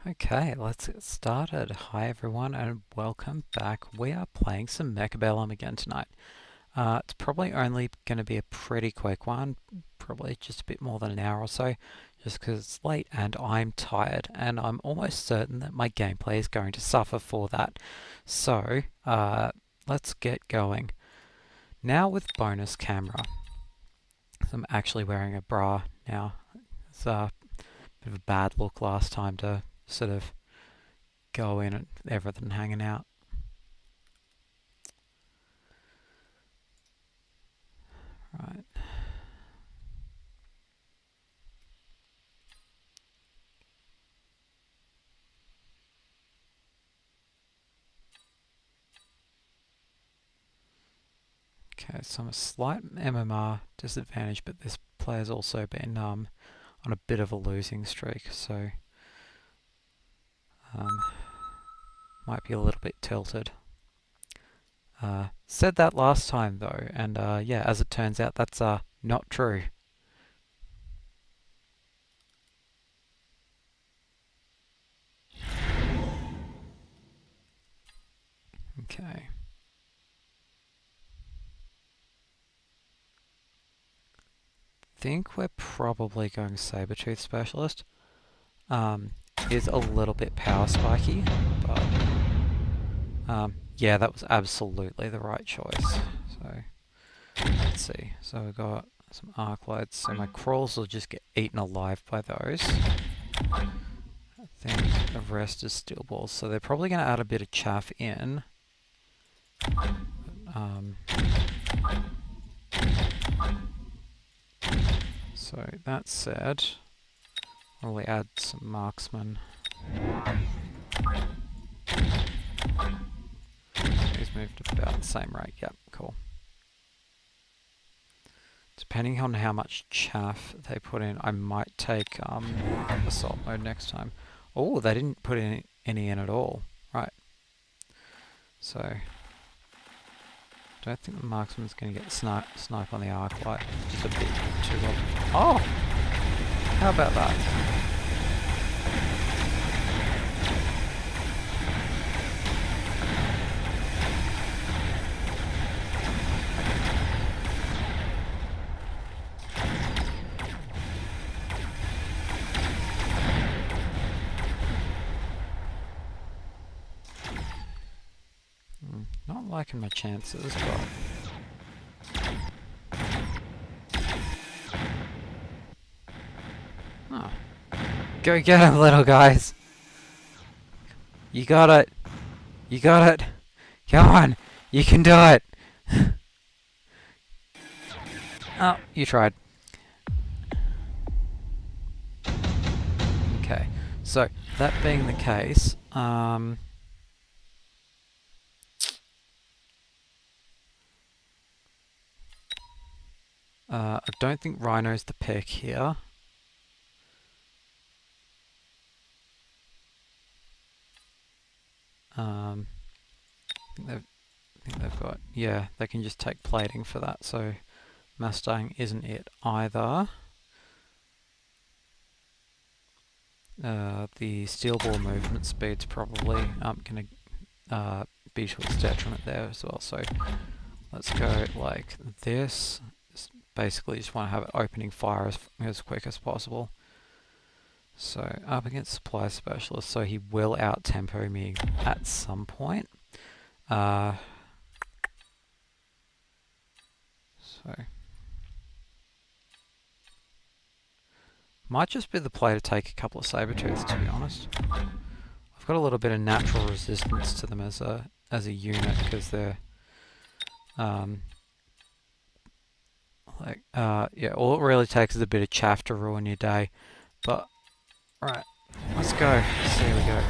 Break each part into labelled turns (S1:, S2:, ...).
S1: Okay, let's get started. Hi everyone and welcome back. We are playing some Mechabellum again tonight. It's probably only going to be a pretty quick one, probably just a bit more than an hour or so, just because it's late and I'm tired and I'm almost certain that my gameplay is going to suffer for that. So, let's get going. Now with bonus camera. So I'm actually wearing a bra now. It's a bit of a bad look last time to sort of go in and everything hanging out. Right. Okay, so I'm a slight MMR disadvantage, but this player's also been on a bit of a losing streak, so might be a little bit tilted. Said that last time though, and yeah, as it turns out, that's not true. Okay. Think we're probably going Sabertooth Specialist. Is a little bit power spiky, but yeah, that was absolutely the right choice. So let's see. So we've got some arc lights, so my crawls will just get eaten alive by those. I think the rest is steel balls, so they're probably going to add a bit of chaff in. So that said, I'll add some marksman. He's moved at about the same rate. Yep, cool. Depending on how much chaff they put in, I might take assault mode next time. Oh, they didn't put any in at all. Right. So, don't think the marksman's going to get snipe on the arc light. Just a bit too long. Oh! How about that? Not liking my chances, but... Oh. Go get him, little guys! You got it! You got it! Come on! You can do it! Oh, you tried. Okay, so that being the case, I don't think Rhino's the pick here. I think they've got, yeah, they can just take plating for that, so Mustang isn't it either. The steel ball movement speed's probably going to be to its detriment there as well, so let's go like this. Basically just want to have it opening fire as quick as possible. So up against supply specialist, so he will out tempo me at some point. So might just be the play to take a couple of Sabertooths, to be honest. I've got a little bit of natural resistance to them as a unit because they're yeah, all it really takes is a bit of chaff to ruin your day. But right, let's go. See, here we go.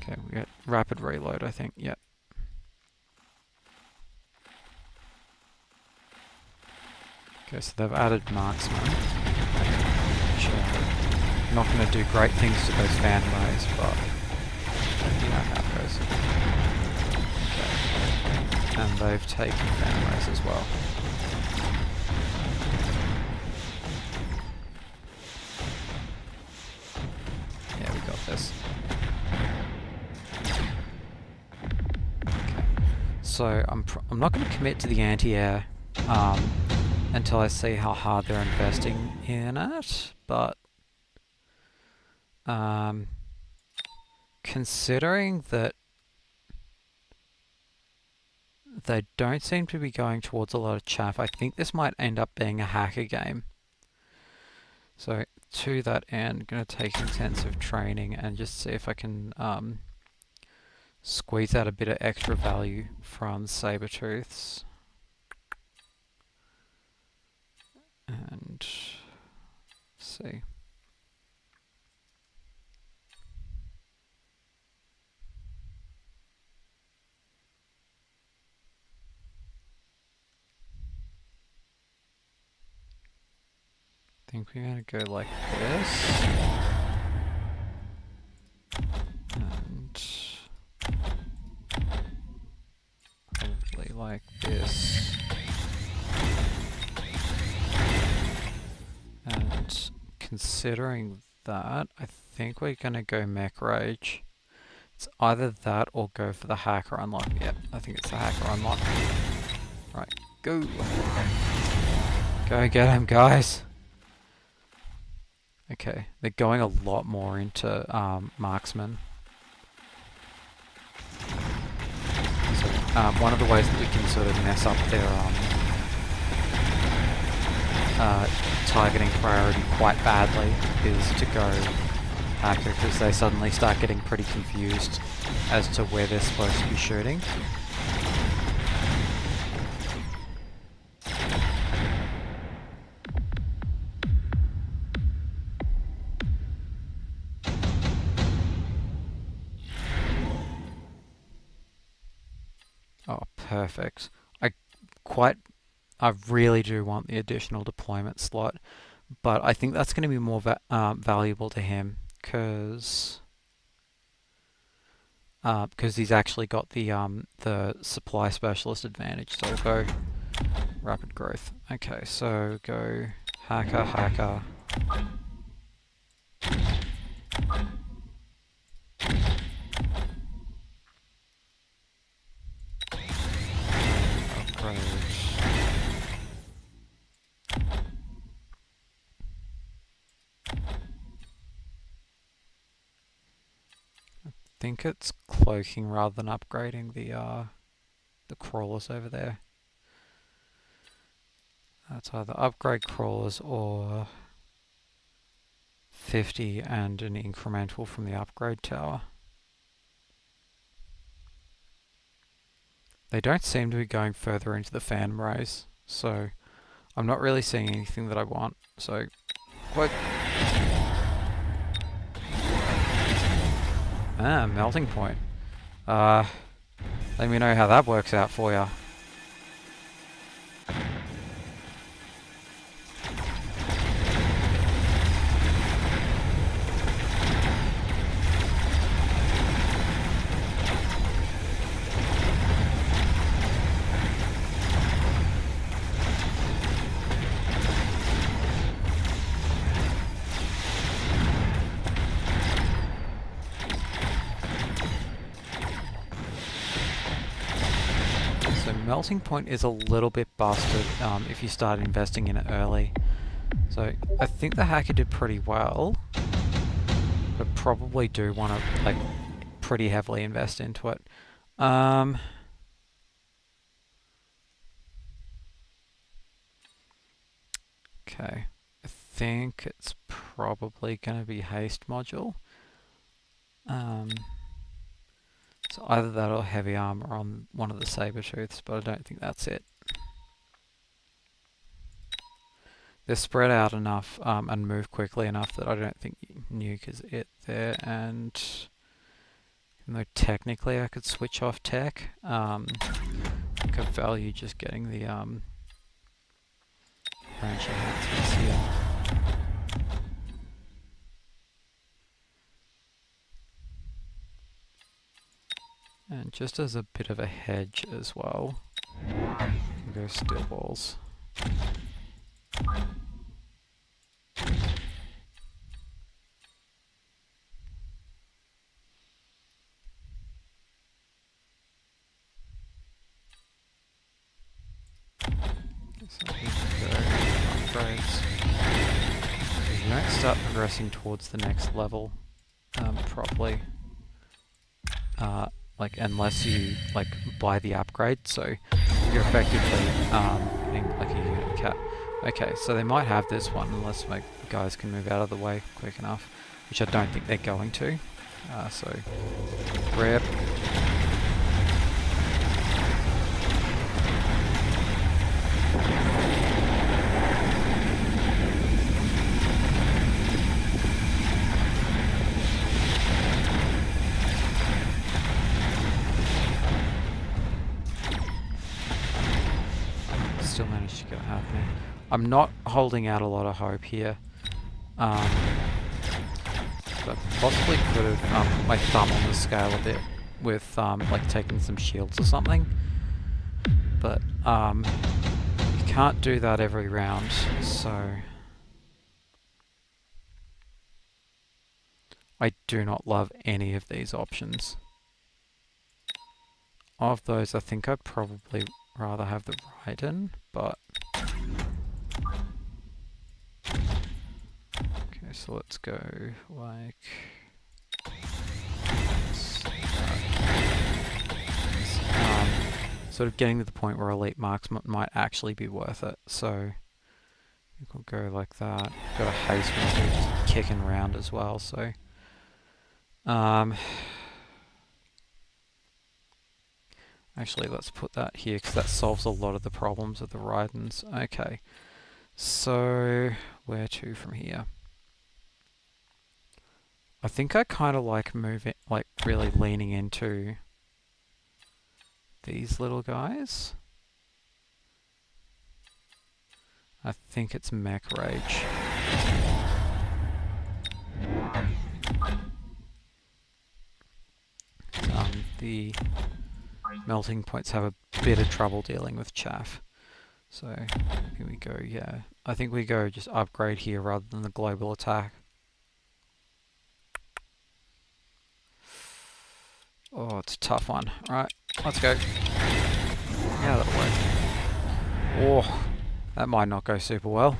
S1: Okay, we got rapid reload, I think. Yep. Okay, so they've added marksman. Which not going to do great things to those fan rays, but you know how it goes. Okay. And they've taken fan rays as well. Yeah, we got this. So I'm not going to commit to the anti-air until I see how hard they're investing in it, but considering that they don't seem to be going towards a lot of chaff, I think this might end up being a hacker game. So to that end, I'm going to take intensive training and just see if I can squeeze out a bit of extra value from Sabertooths. And see. I think we're going to go like this. And probably like this. And considering that, I think we're going to go Mech Rage. It's either that or go for the Hacker Unlock. Yep, I think it's the Hacker Unlock. Right, go! Go get him, guys! Okay, they're going a lot more into Marksman. So one of the ways that we can sort of mess up their targeting priority quite badly is to go Hacker, because they suddenly start getting pretty confused as to where they're supposed to be shooting. Oh, perfect. I really do want the additional deployment slot, but I think that's going to be more valuable to him because he's actually got the supply specialist advantage. So we'll go rapid growth. Okay, so go hacker. Upgrade. I think it's cloaking rather than upgrading the crawlers over there. That's either upgrade crawlers or 50 and an incremental from the upgrade tower. They don't seem to be going further into the Phantom Rays, so I'm not really seeing anything that I want. So, what? Ah, melting point. Let me know how that works out for you. Melting point is a little bit busted if you start investing in it early. So I think the hacker did pretty well, but probably do want to like pretty heavily invest into it. Okay, I think it's probably going to be haste module. So either that or heavy armor on one of the Sabertooths, but I don't think that's it. They're spread out enough and move quickly enough that I don't think nuke is it there. And even though technically I could switch off tech, I could value just getting the branch enhancements here. And just as a bit of a hedge as well, we'll go steel balls. don't start progressing towards the next level properly, like unless you like buy the upgrade. So you're effectively getting like a unit cap. Okay, so they might have this one unless my guys can move out of the way quick enough, which I don't think they're going to. So grab. Still managed to get it happening. I'm not holding out a lot of hope here. But possibly could have my thumb on the scale a bit with like taking some shields or something. But you can't do that every round, so I do not love any of these options. Of those, I think I'd probably rather have the Raiden, but okay, so let's go like sort of getting to the point where elite marksman might actually be worth it. So I think we'll go like that. Got a haste method kicking around as well, so actually let's put that here because that solves a lot of the problems of the Raidens. Okay, so where to from here? I think I kind of like moving, like really leaning into these little guys. I think it's Mech Rage. The melting points have a bit of trouble dealing with chaff. So here we go, yeah. I think we go just upgrade here rather than the global attack. Oh, it's a tough one. Alright, let's go. Yeah, that'll work. Oh, that might not go super well.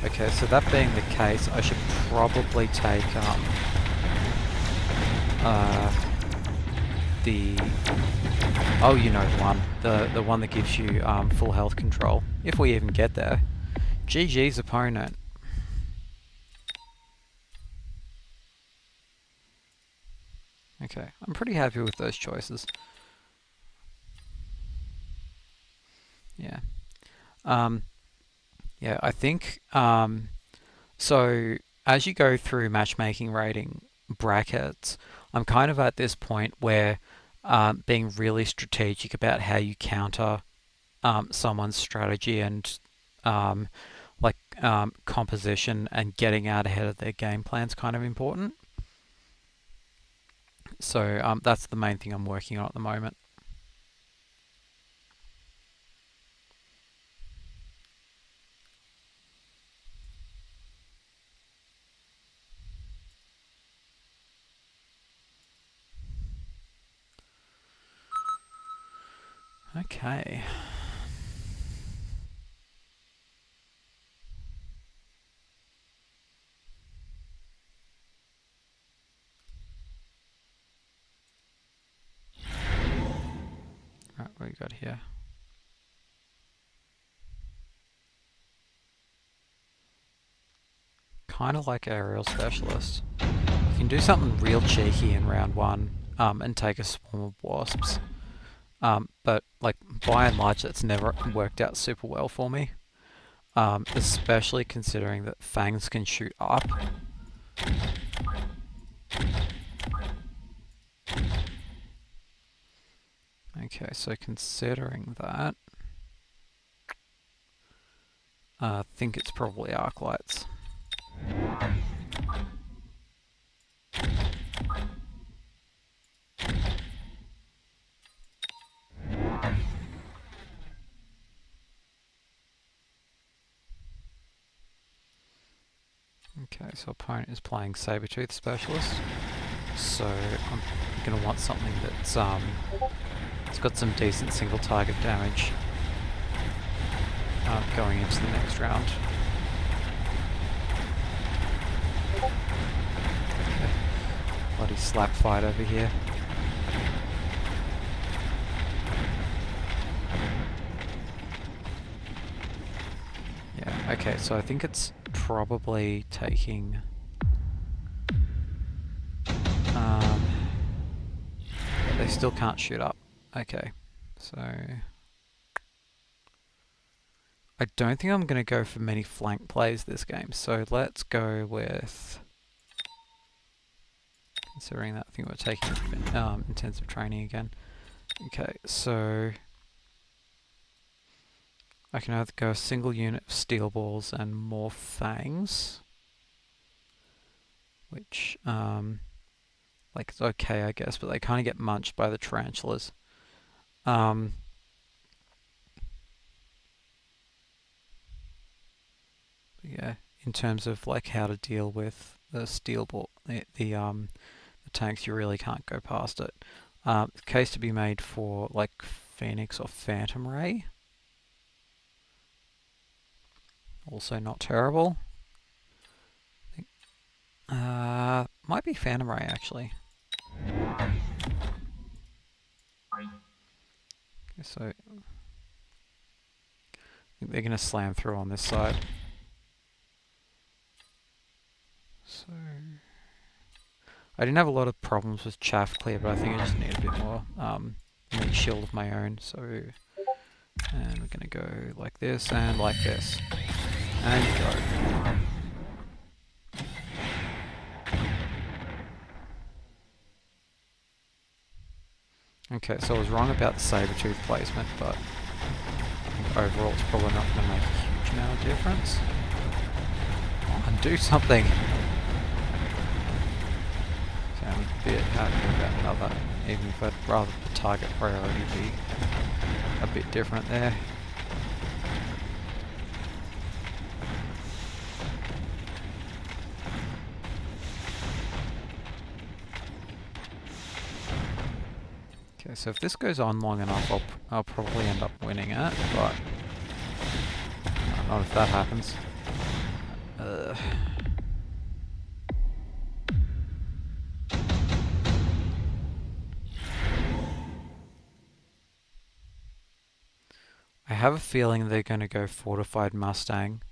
S1: Okay, so that being the case, I should probably take the you know the one, the one that gives you full health control, if we even get there. GG's opponent. Okay, I'm pretty happy with those choices. Yeah. Yeah, I think, so as you go through matchmaking rating brackets, I'm kind of at this point where being really strategic about how you counter someone's strategy and composition and getting out ahead of their game plan is kind of important. So that's the main thing I'm working on at the moment. Okay. Right, what we got here? Kind of like aerial specialist. You can do something real cheeky in round one and take a swarm of wasps. But like by and large, that's never worked out super well for me. Especially considering that fangs can shoot up. Okay, so considering that, I think it's probably arc lights. Okay, so opponent is playing Sabertooth Specialist. So I'm going to want something that's it's got some decent single target damage going into the next round. Okay. Bloody slap fight over here. Yeah, okay, so I think it's probably taking... they still can't shoot up. Okay, so... I don't think I'm going to go for many flank plays this game, so let's go with... Considering that, I think we're taking intensive training again. Okay, so... I can either go a single unit of steel balls and more fangs, which, like, it's okay, I guess, but they kind of get munched by the tarantulas. Yeah, in terms of like how to deal with the steel ball, the tanks, you really can't go past it. Case to be made for like Phoenix or Phantom Ray. Also not terrible. Might be Phantom Ray actually. Okay, so I think they're going to slam through on this side. So I didn't have a lot of problems with chaff clear, but I think I just need a bit more meat shield of my own. So, and we're going to go like this and like this, and go. Okay, so I was wrong about the Sabertooth placement, but overall it's probably not going to make a huge amount of difference. And do something! Okay, I'm a bit happy about that, even if I'd rather the target priority be a bit different there. Okay, so if this goes on long enough, I'll probably end up winning it, but not if that happens. I have a feeling they're going to go Fortified Mustang.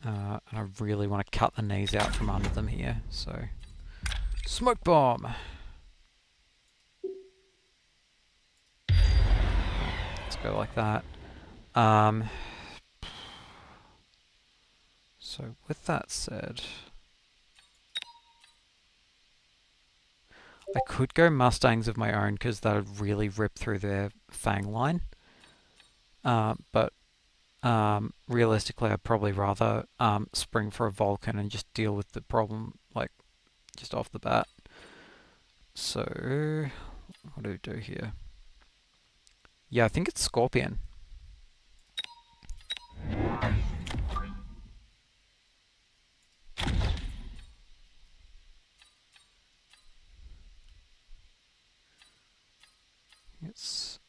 S1: And I really want to cut the knees out from under them here, so... Smoke Bomb! Let's go like that. So with that said... I could go Mustangs of my own because that would really rip through their fang line. But realistically, I'd probably rather spring for a Vulcan and just deal with the problem, like, just off the bat. So, what do we do here? Yeah, I think it's Scorpion. It's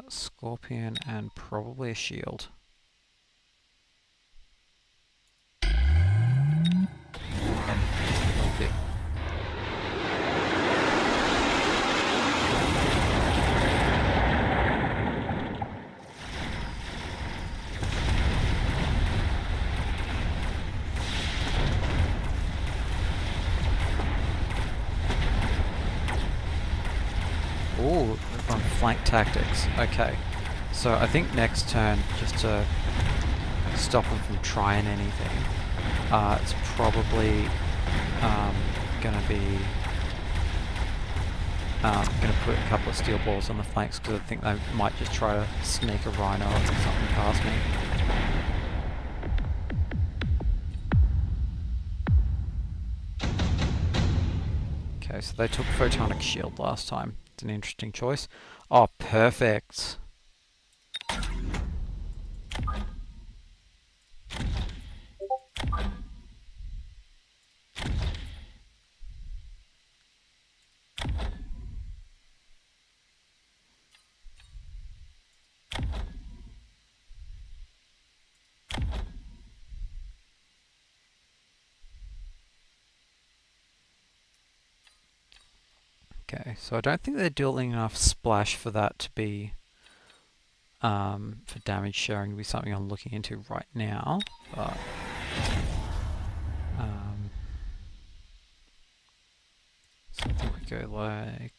S1: Scorpion and probably a shield. Okay. Ooh, we've gone flank tactics. Okay. So I think next turn, just to stop them from trying anything, it's probably going to be going to put a couple of steel balls on the flanks because I think they might just try to sneak a rhino or something past me. Okay, so they took Photonic Shield last time. It's an interesting choice. Oh, perfect. Okay, so I don't think they're dealing enough splash for that to be for damage sharing to be something I'm looking into right now, but so I think we go like,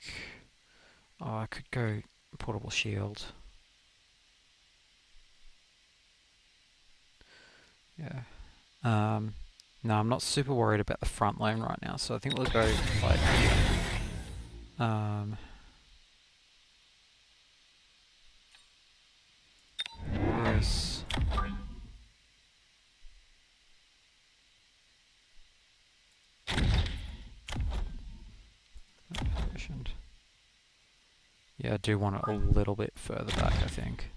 S1: oh, I could go portable shield. Yeah. No, I'm not super worried about the front lane right now, so I think we'll go like this. Yeah, I do want it a little bit further back, I think.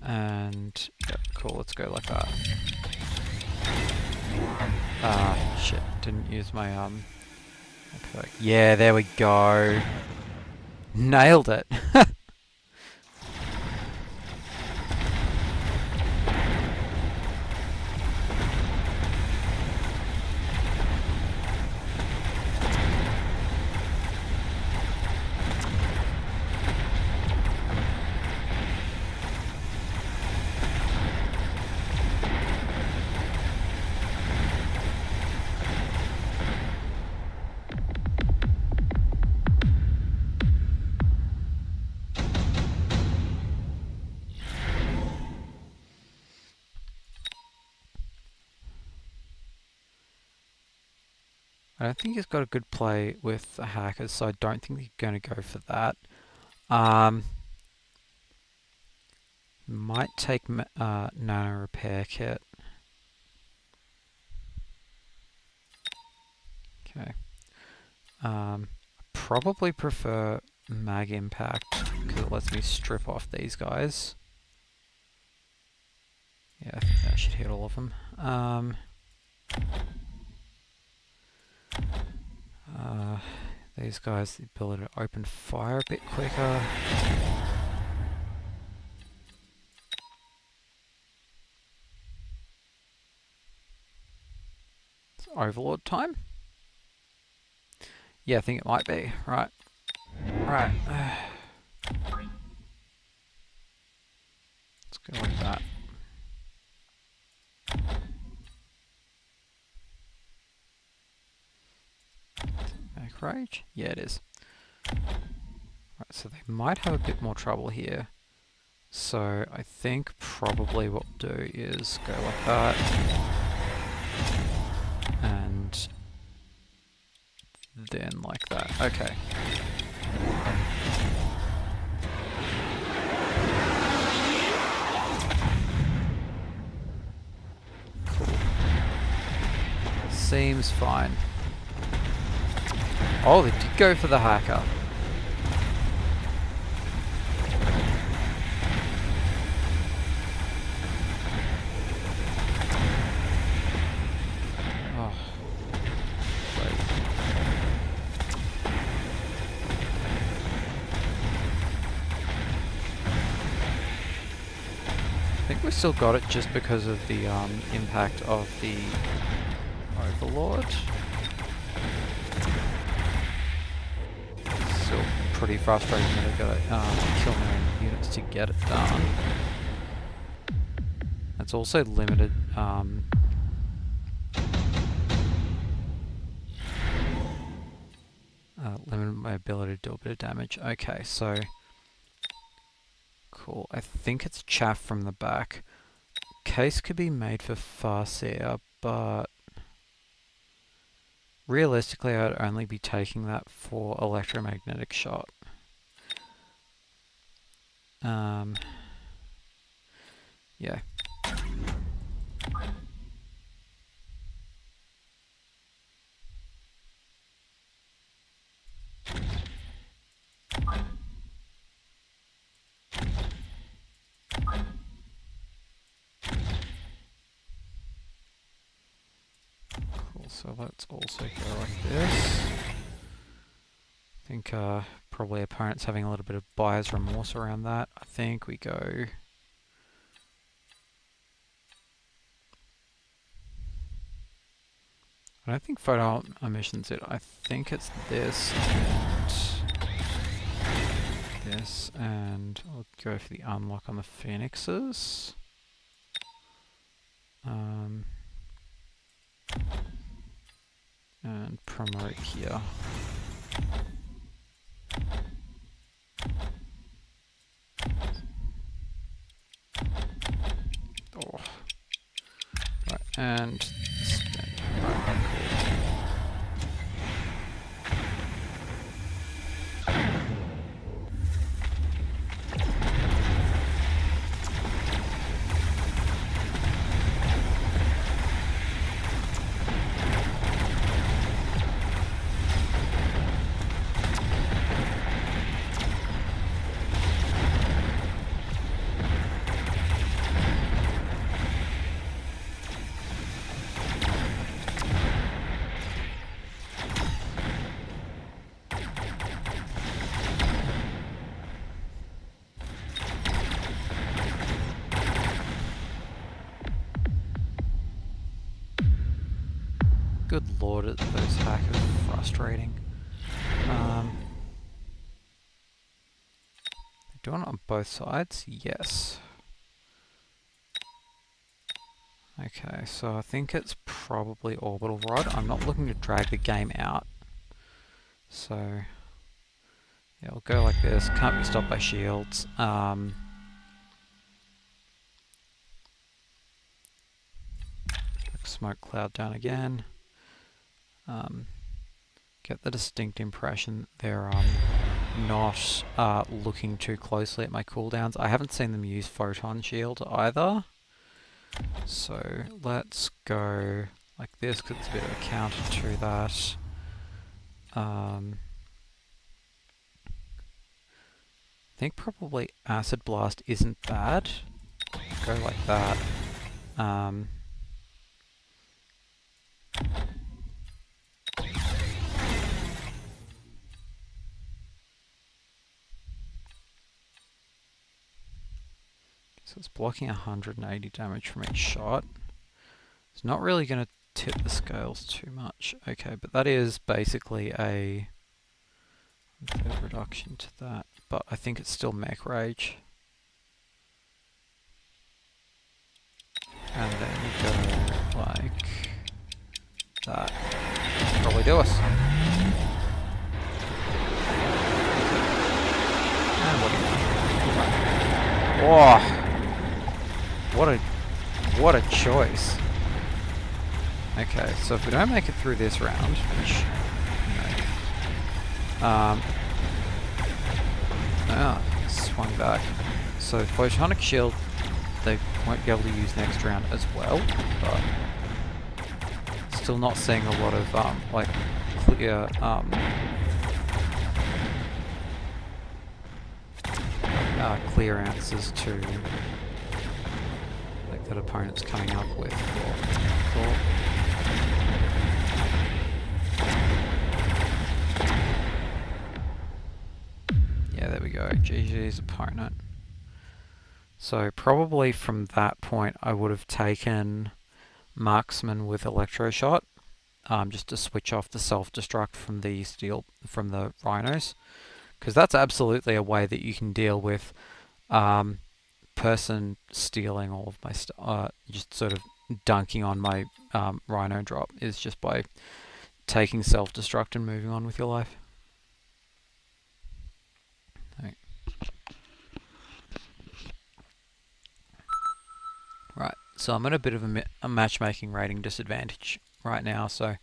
S1: And yeah, cool, let's go like that. Shit, didn't use my perk. Yeah, there we go. Nailed it. I don't think he's got a good play with the hackers, so I don't think he's going to go for that. Might take nano repair kit. Okay. Probably prefer mag impact because it lets me strip off these guys. Yeah, I think that should hit all of them. These guys, the ability to open fire a bit quicker. It's Overlord time? Yeah, I think it might be. Right. Right. Let's go like that. Back rage? Yeah, it is. Right, so they might have a bit more trouble here. So I think probably what we'll do is go like that. And then like that. Okay. Cool. Seems fine. Oh, they did go for the hacker. Oh, great. I think we still got it just because of the impact of the Overlord. Still pretty frustrating that I've got to kill my own units to get it done. It's also limited limited my ability to do a bit of damage. Okay, so cool. I think it's chaff from the back. Case could be made for Farseer, but realistically I'd only be taking that for electromagnetic shot. Yeah. Cool, so let's also go like this. I think probably opponent's having a little bit of buyer's remorse around that. I think we go... I don't think photo emission's it. I think it's this and this, and I'll go for the unlock on the phoenixes. And promote here. Oh. Right, and spin. Right, cool. Good lord, those hackers are frustrating. They're doing it on both sides? Yes. Okay, so I think it's probably orbital rod. I'm not looking to drag the game out. So, yeah, I'll go like this. Can't be stopped by shields. Smoke cloud down again. Get the distinct impression they're not looking too closely at my cooldowns. I haven't seen them use photon shield either. So let's go like this because it's a bit of a counter to that. I think probably Acid Blast isn't bad. Go like that. So it's blocking 180 damage from each shot. It's not really going to tip the scales too much. Okay, but that is basically a reduction to that. But I think it's still Mech Rage. And then go like that. Probably do us. And what do you want? Oh! What a choice. Okay, so if we don't make it through this round, which, swung back. So Photonic Shield, they won't be able to use next round as well, but still not seeing a lot of, like, clear, clear answers to like that opponent's coming up with. Yeah, there we go. GG's opponent. So probably from that point I would have taken Marksman with Electroshot, just to switch off the self-destruct from the rhinos, because that's absolutely a way that you can deal with person stealing all of my stuff, just sort of dunking on my rhino drop, is just by taking self-destruct and moving on with your life. Right, so I'm at a bit of a matchmaking rating disadvantage right now, so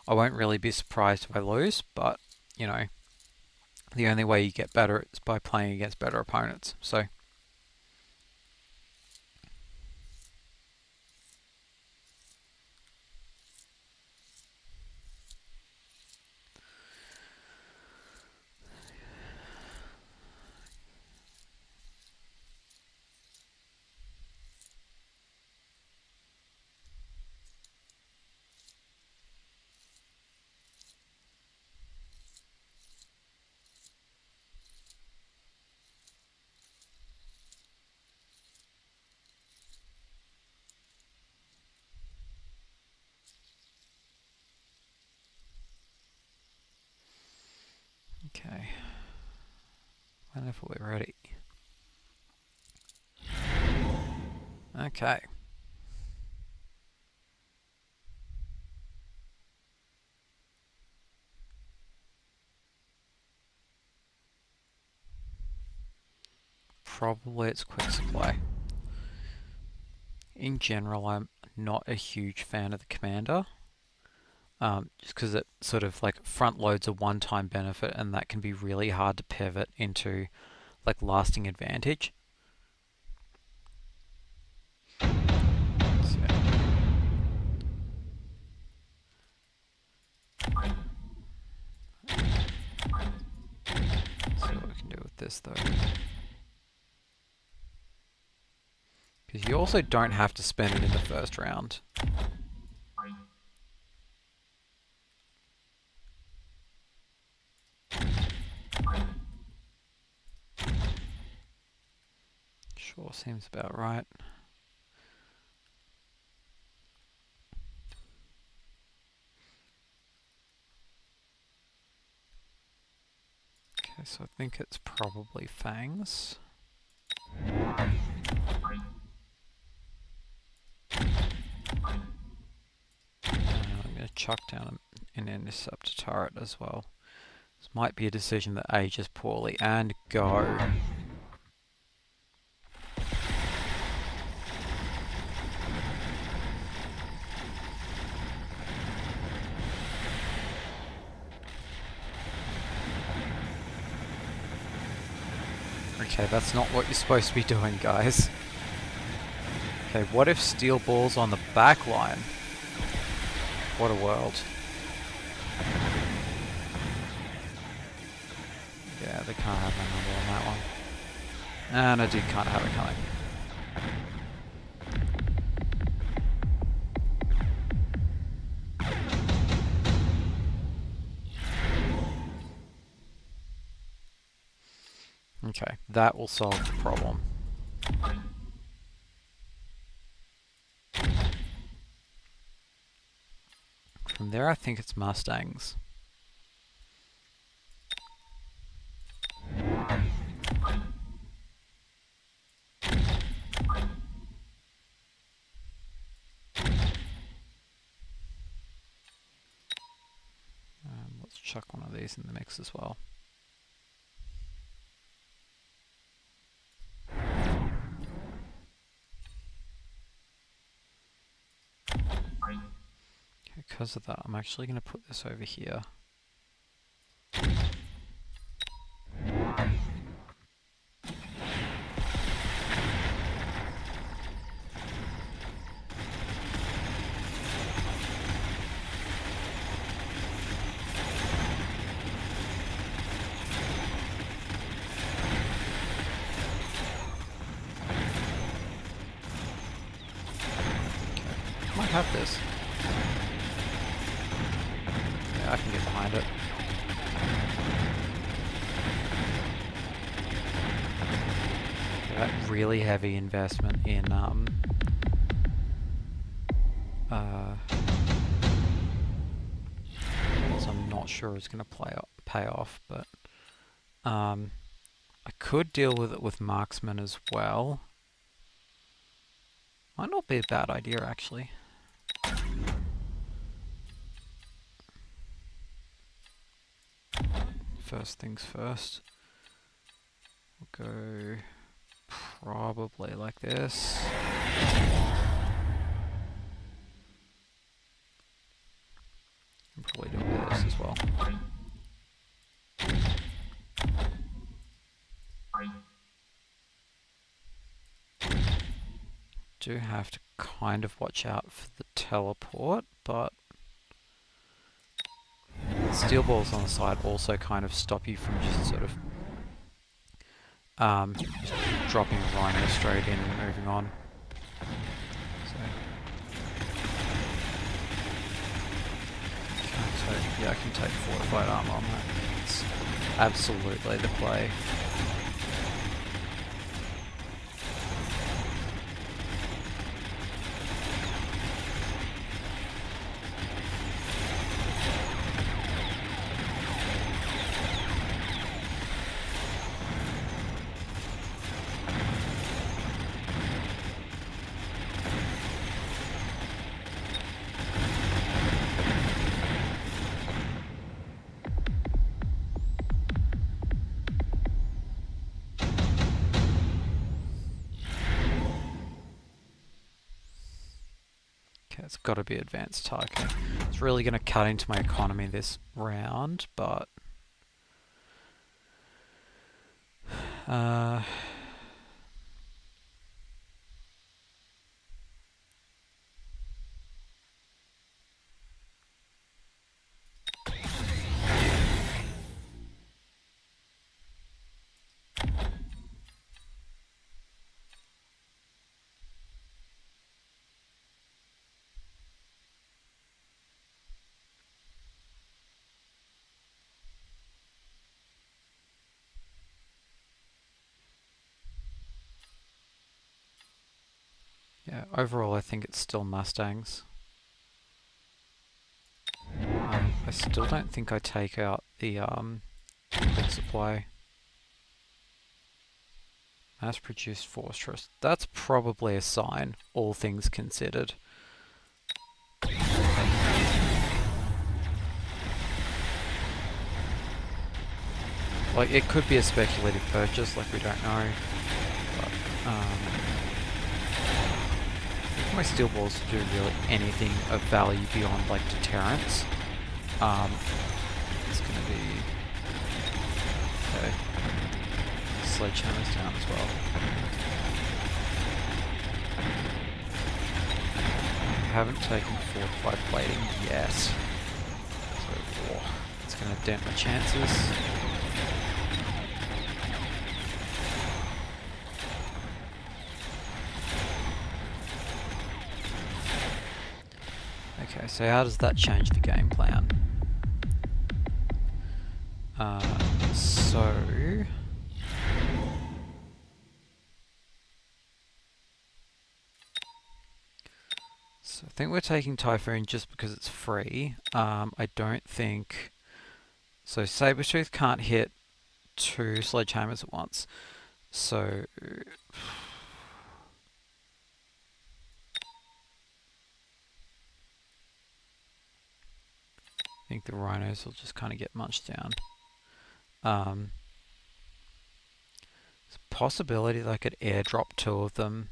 S1: I won't really be surprised if I lose, but, you know, the only way you get better is by playing against better opponents, so... Okay. Whenever we're ready. Okay. Probably it's quick supply. In general, I'm not a huge fan of the commander. Just because it sort of like front loads a one-time benefit, and that can be really hard to pivot into like lasting advantage. So, see what we can do with this though. Because you also don't have to spend it in the first round. Sure, seems about right. Okay, so I think it's probably Fangs. I'm going to chuck down an interceptor turret as well. This might be a decision that ages poorly. And go. Okay, that's not what you're supposed to be doing, guys. Okay, what if steel balls on the back line? What a world. Yeah, they can't have my number on that one. And I did kind of have it coming. Okay, that will solve the problem. From there, I think it's Mustangs. Let's chuck one of these in the mix as well. Because of that, I'm actually going to put this over here. Might have this. Yeah, I can get behind it. That really heavy investment in so I'm not sure it's going to pay off, but I could deal with it with marksman as well. Might not be a bad idea, actually. First things first. We'll go probably like this. And probably do this as well. Do have to kind of watch out for the teleport, but steel balls on the side also kind of stop you from just sort of just dropping a rhino straight in and moving on. So yeah, I can take fortified armor on that. It's absolutely the play. Okay, it's got to be advanced targeting. It's really going to cut into my economy this round, but yeah, overall I think it's still Mustangs. I still don't think I take out the big supply. Mass-produced fortress. That's probably a sign, all things considered. Like, it could be a speculative purchase, like we don't know. But, if my steel balls do really anything of value beyond, like, deterrence, it's gonna be... Okay. Sledgehammer's down as well. I haven't taken fortified plating yet. So, it's gonna dent my chances. Okay, so how does that change the game plan? So I think we're taking Typhoon just because it's free. I don't think... So Sabretooth can't hit 2 Sledgehammers at once. So... I think the Rhinos will just kind of get munched down. There's a possibility that I could airdrop 2 of them.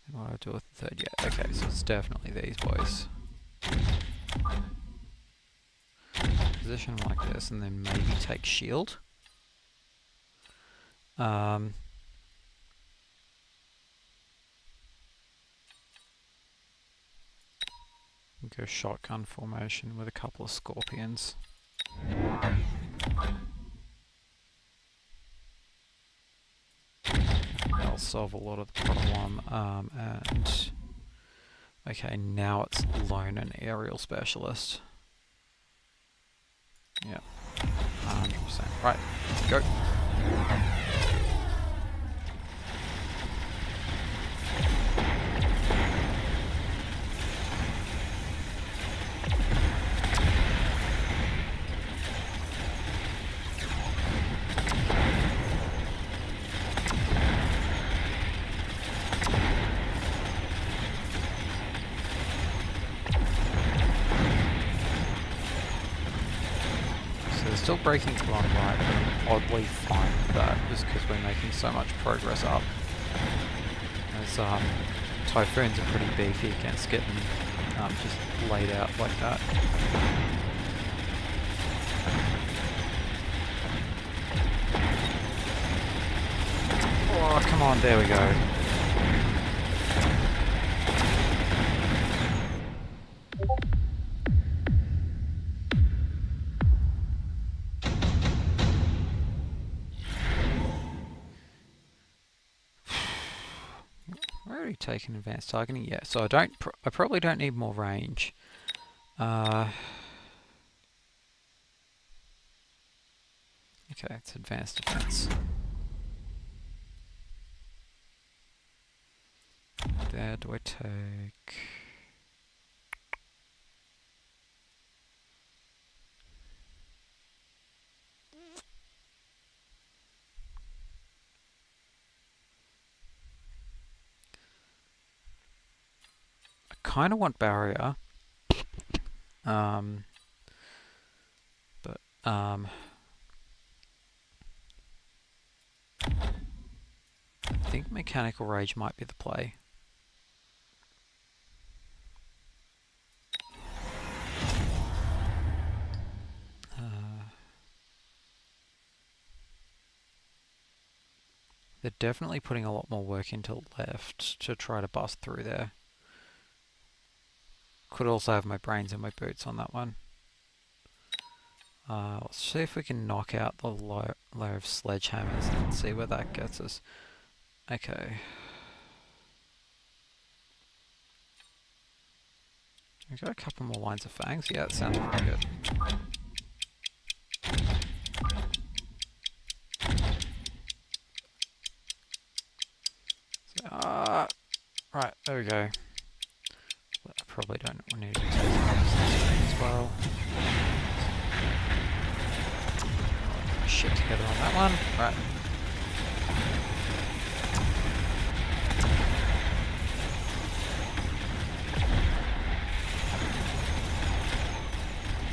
S1: And what do I do with the 3rd? Yeah, okay, so it's definitely these boys. Position like this and then maybe take shield. Go shotgun formation with a couple of scorpions. That'll solve a lot of the problem. And okay, now it's lone and aerial specialist. Yeah, 100%. Right, go. Still breaking along right, but I'm oddly fine with that just because we're making so much progress up. As Typhoons are pretty beefy against getting just laid out like that. Oh, come on, there we go. Already taken advanced targeting, yeah. So I probably don't need more range. Okay, it's advanced defense. There do I take? Kind of want barrier, but I think mechanical rage might be the play. They're definitely putting a lot more work into left to try to bust through there. Could also have my brains in my boots on that one. Let's see if we can knock out the layer of sledgehammers and see where that gets us. Okay. We've got a couple more lines of fangs. Yeah, that sounds pretty good. So, right, there we go. I probably don't need to take as well. Shit together on that one. Right.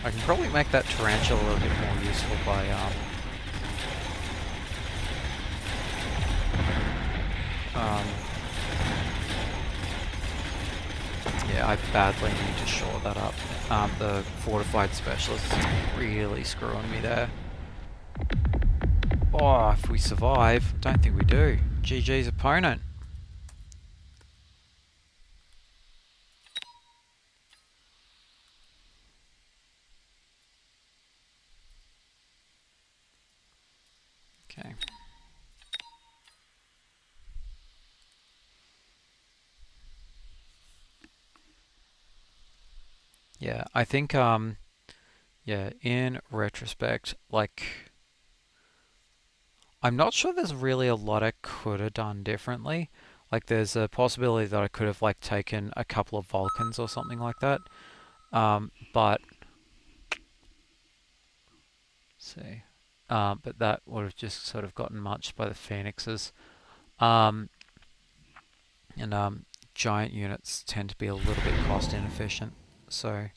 S1: I can probably make that tarantula a little bit more useful by yeah, I badly need to shore that up. The fortified specialist is really screwing me there. Oh, if we survive, don't think we do. GG's opponent. Okay. Yeah, I think yeah, in retrospect, like I'm not sure there's really a lot I could have done differently. Like there's a possibility that I could have like taken a couple of Vulcans or something like that. But see. But that would have just sort of gotten munched by the Phoenixes. And giant units tend to be a little bit cost inefficient. So,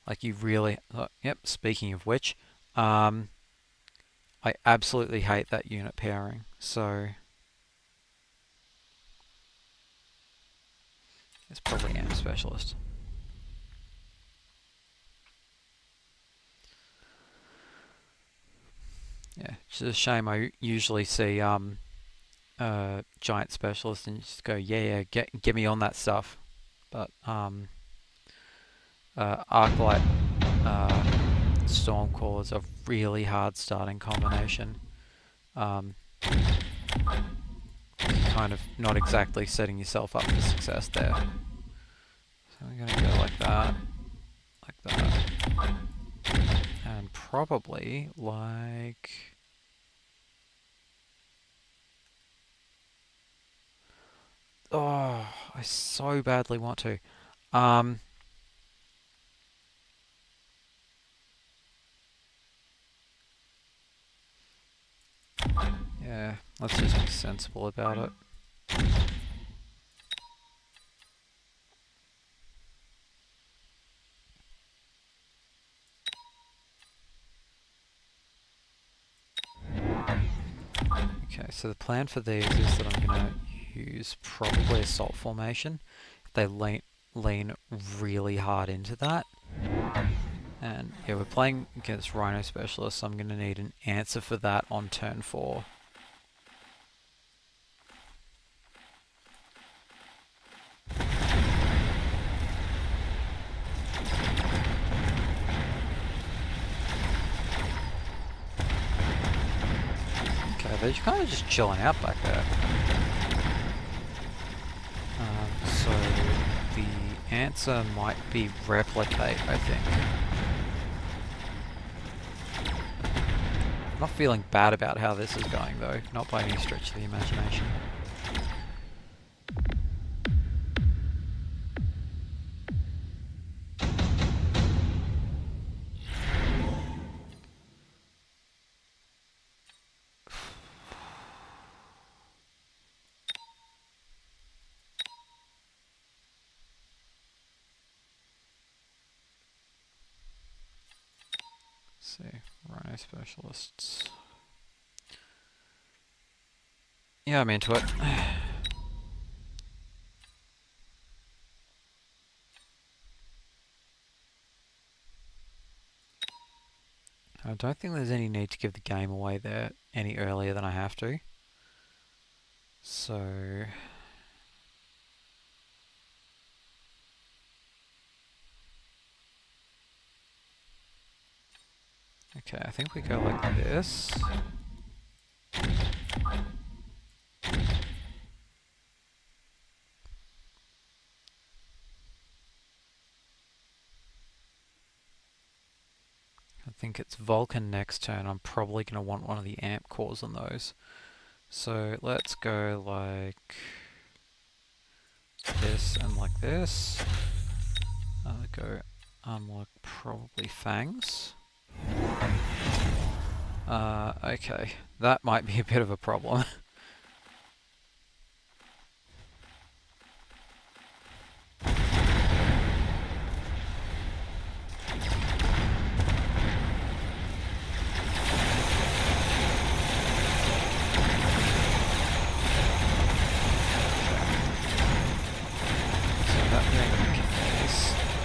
S1: like you really... yep, speaking of which, I absolutely hate that unit pairing. So, it's probably AM Specialist. Yeah, it's a shame. I usually see giant specialist and just go, yeah, get me on that stuff. But Arclight Stormcaller is a really hard starting combination. Kind of not exactly setting yourself up for success there. So we're going to go like that, and probably like... Oh, I so badly want to. Yeah, let's just be sensible about it. Okay, so the plan for these is that I'm going to use probably assault formation. They lean really hard into that. And yeah, we're playing against Rhino Specialists, so I'm going to need an answer for that on turn 4. Okay, they're kind of just chilling out back there. So the answer might be replicate, I think. I'm not feeling bad about how this is going though, not by any stretch of the imagination. See, Rhino Specialists. Yeah, I'm into it. I don't think there's any need to give the game away there any earlier than I have to. So okay, I think we go like this. I think it's Vulcan next turn. I'm probably going to want one of the amp cores on those. So let's go like this and like this. Go unlock probably Fangs. Okay, that might be a bit of a problem.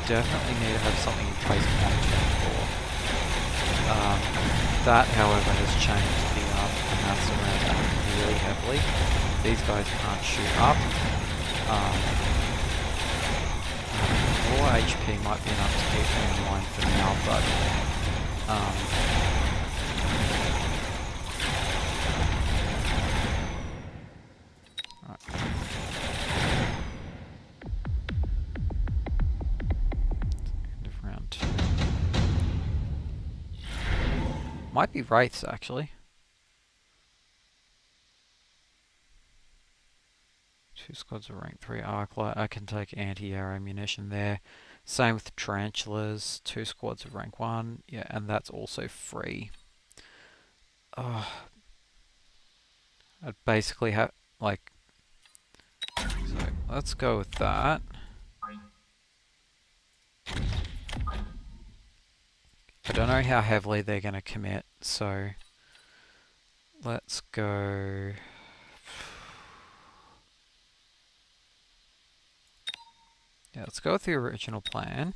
S1: Definitely need to have something in place on turn 4. That, however, has changed the maths around that really heavily. These guys can't shoot up. 4 HP might be enough to keep them in line for now, but might be Wraiths, actually. 2 squads of rank 3 Arclight. I can take anti-air ammunition there. Same with Tarantulas. 2 squads of rank 1. Yeah, and that's also free. I'd basically have, like... So, let's go with that. I don't know how heavily they're going to commit, so let's go. Yeah, let's go with the original plan,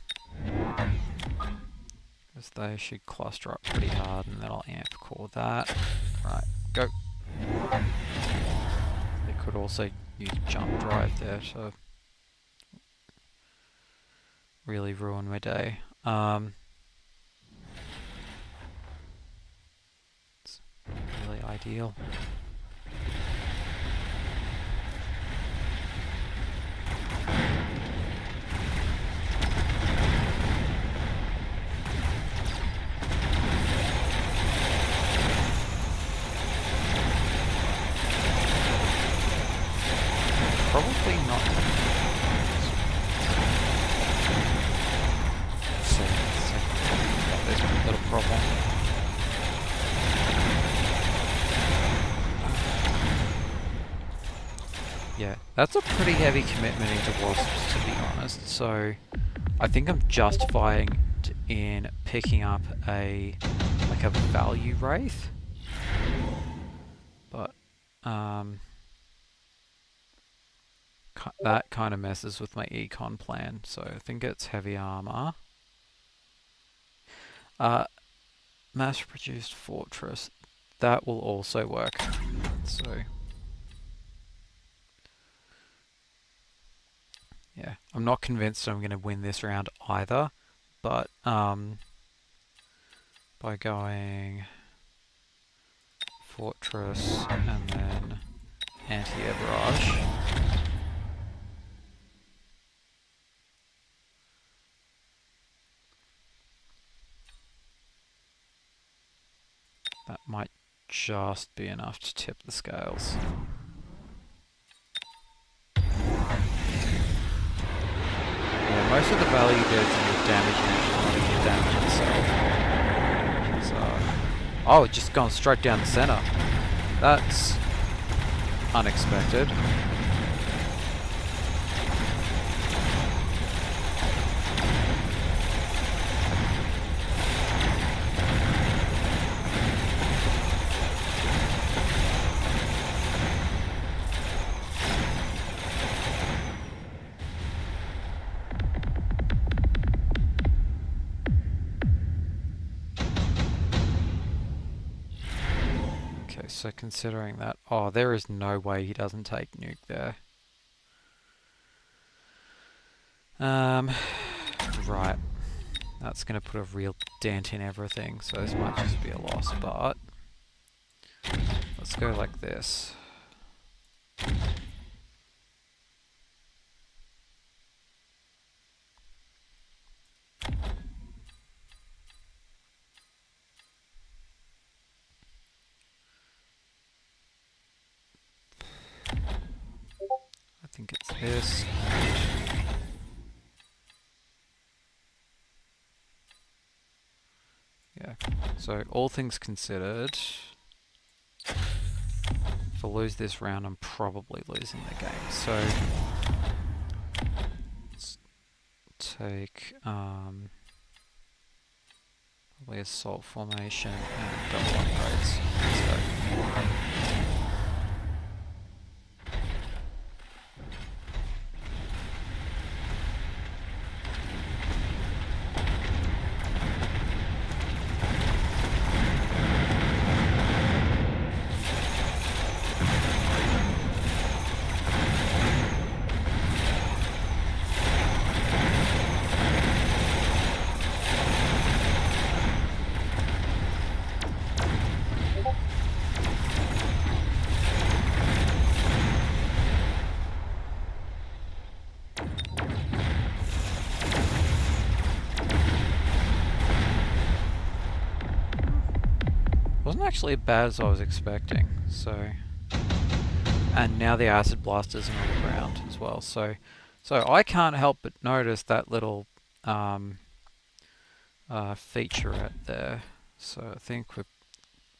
S1: because they should cluster up pretty hard, and then I'll amp core that. Right, go. They could also use jump drive there to really ruin my day. It's really ideal. Probably not. So there's a little problem. Yeah, that's a pretty heavy commitment into wasps, to be honest. So I think I'm justifying in picking up a value wraith, but that kind of messes with my econ plan. So I think it's heavy armor. Mass-produced fortress, that will also work. So yeah, I'm not convinced I'm going to win this round either, but by going fortress and then anti-air barrage, that might just be enough to tip the scales. Yeah, most of the value goes into damage and not into damage itself. So, oh, it's just gone straight down the center. That's unexpected. so considering that, oh, there is no way he doesn't take nuke there. Right. That's going to put a real dent in everything, so this might just be a loss, but let's go like this. I think it's this. Yeah, so all things considered, if I lose this round, I'm probably losing the game. So let's take probably assault formation and double upgrades. So wasn't actually as bad as I was expecting. So, and now the acid blast isn't on the ground as well. So I can't help but notice that little featurette there. So I think we're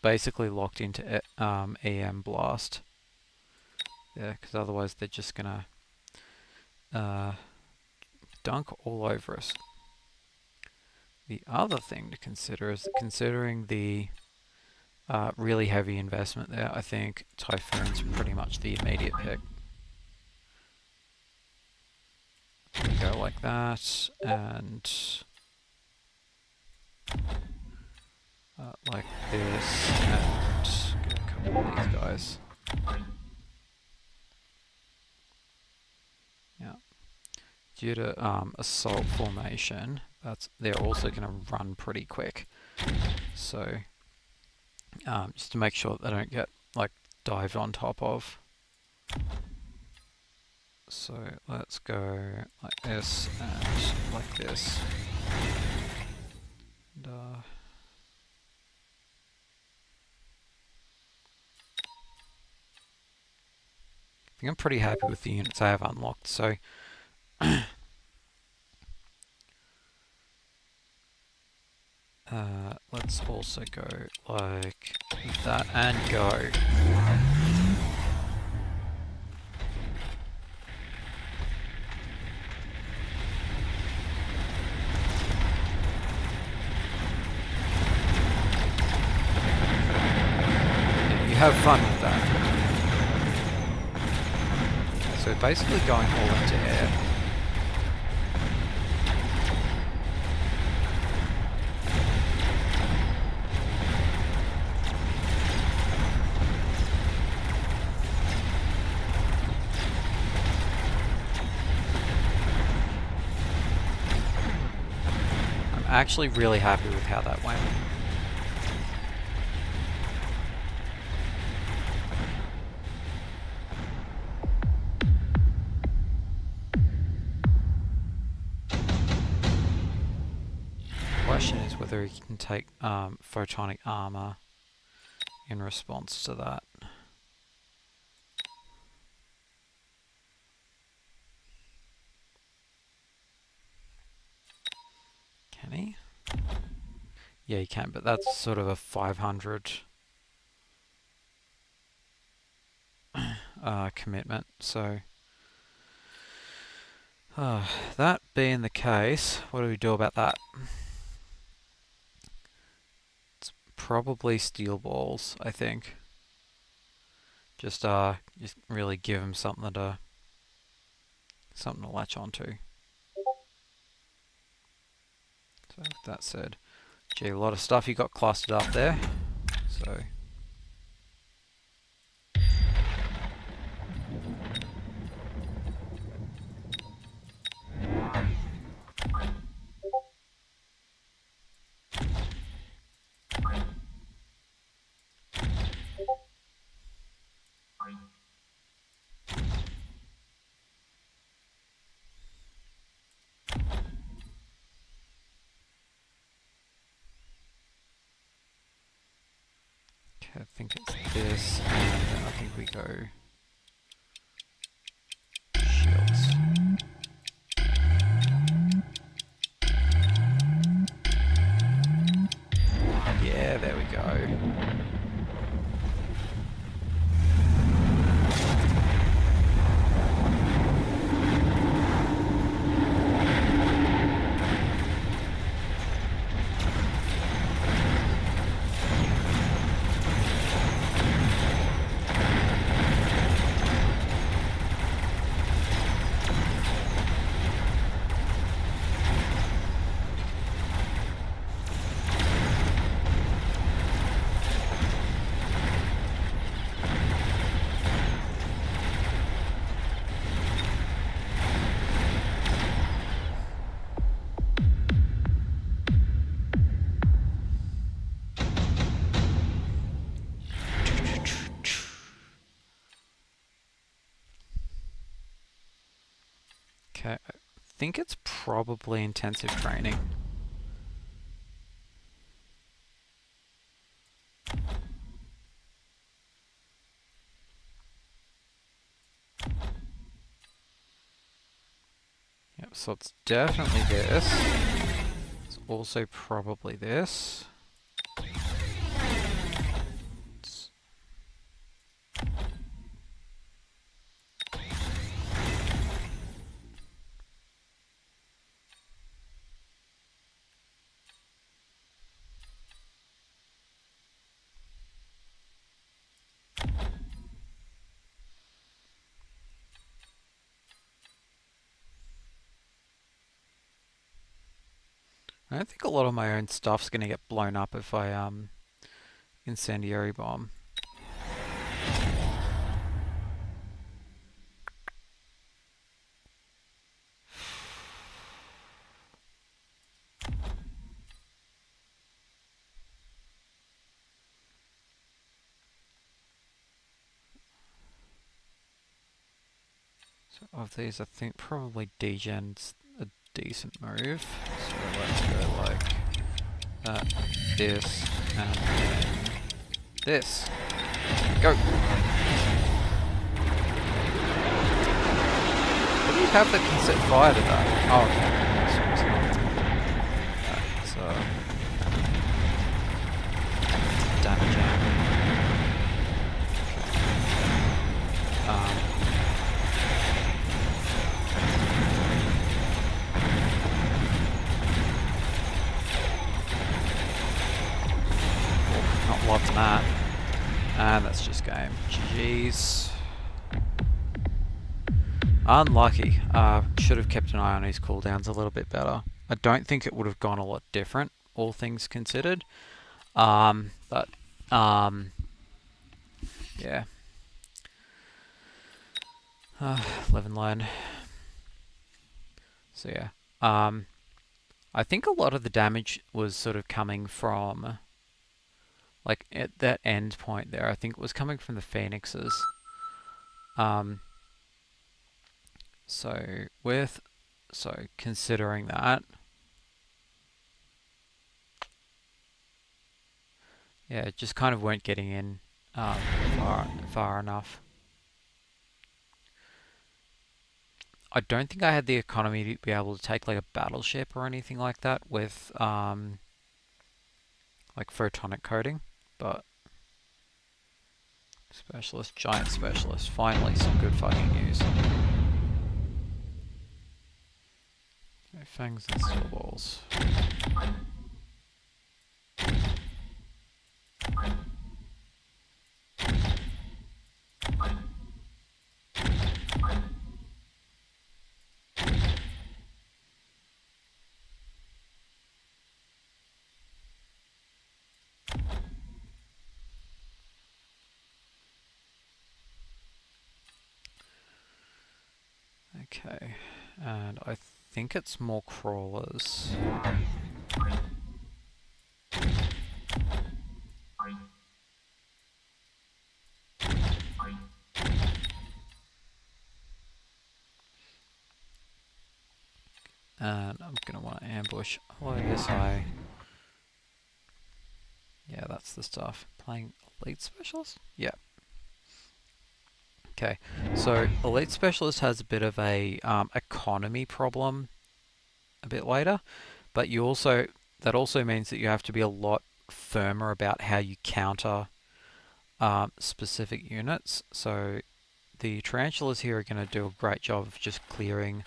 S1: basically locked into EM blast. Yeah, because otherwise they're just gonna dunk all over us. The other thing to consider is that considering the really heavy investment there, I think Typhoon's pretty much the immediate pick. Go like that, and like this, and get a couple of these guys. Yeah. Due to assault formation, they're also going to run pretty quick. So just to make sure that they don't get like dived on top of. So let's go like this and like this. And, I think I'm pretty happy with the units I have unlocked. So let's also go like that and go. Yeah, you have fun with that. So basically going all into air. I'm actually really happy with how that went. Question is whether he can take photonic armor in response to that. Can he? Yeah, he can, but that's sort of a 500 commitment. So that being the case, what do we do about that? Probably steel balls, I think. Just really give him something to latch onto. So with that said, gee, a lot of stuff you got clustered up there. So I think it's this, and then I think we go shields. Yeah, there we go. Okay, I think it's probably intensive training. Yep, so it's definitely this. It's also probably this. I don't think a lot of my own stuff's gonna get blown up if I incendiary bomb. So of these, I think probably degen's a decent move. So let's go like that, this, and then this. Go! What do you have that can set fire to that? Oh, okay. So, damaging. Not loving that. And that's just game. GG's. Unlucky. Should have kept an eye on his cooldowns a little bit better. I don't think it would have gone a lot different, all things considered. But yeah. Live and learn. So yeah. I think a lot of the damage was sort of coming from, like, at that end point there, I think it was coming from the Phoenixes. So considering that, yeah, it just kind of weren't getting in far enough. I don't think I had the economy to be able to take like a battleship or anything like that with like photonic coating, but specialist, giant specialist, finally some good fucking news. Okay, fangs and steel balls. Okay, and I think it's more crawlers. And I'm going to want to ambush. Oh, I guess yeah, that's What's the stuff? Playing Elite Specialist? Yeah. Okay, so Elite Specialist has a bit of a economy problem a bit later, but that also means that you have to be a lot firmer about how you counter specific units. So the tarantulas here are going to do a great job of just clearing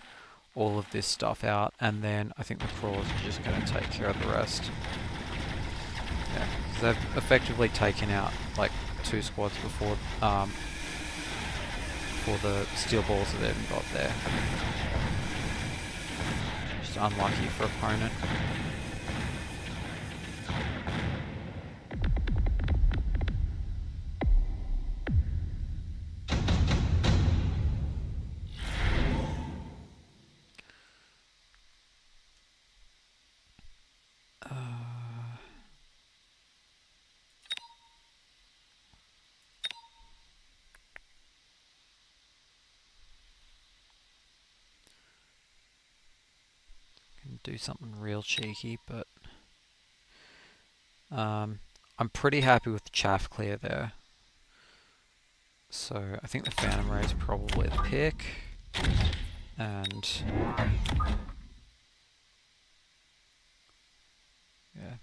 S1: all of this stuff out, and then I think the crawlers are just going to take care of the rest. Yeah, because they've effectively taken out like 2 squads before for the steel balls that they haven't got there. Just unlucky for opponent. Do something real cheeky, but I'm pretty happy with the chaff clear there. So I think the Phantom Ray is probably the pick, and yeah.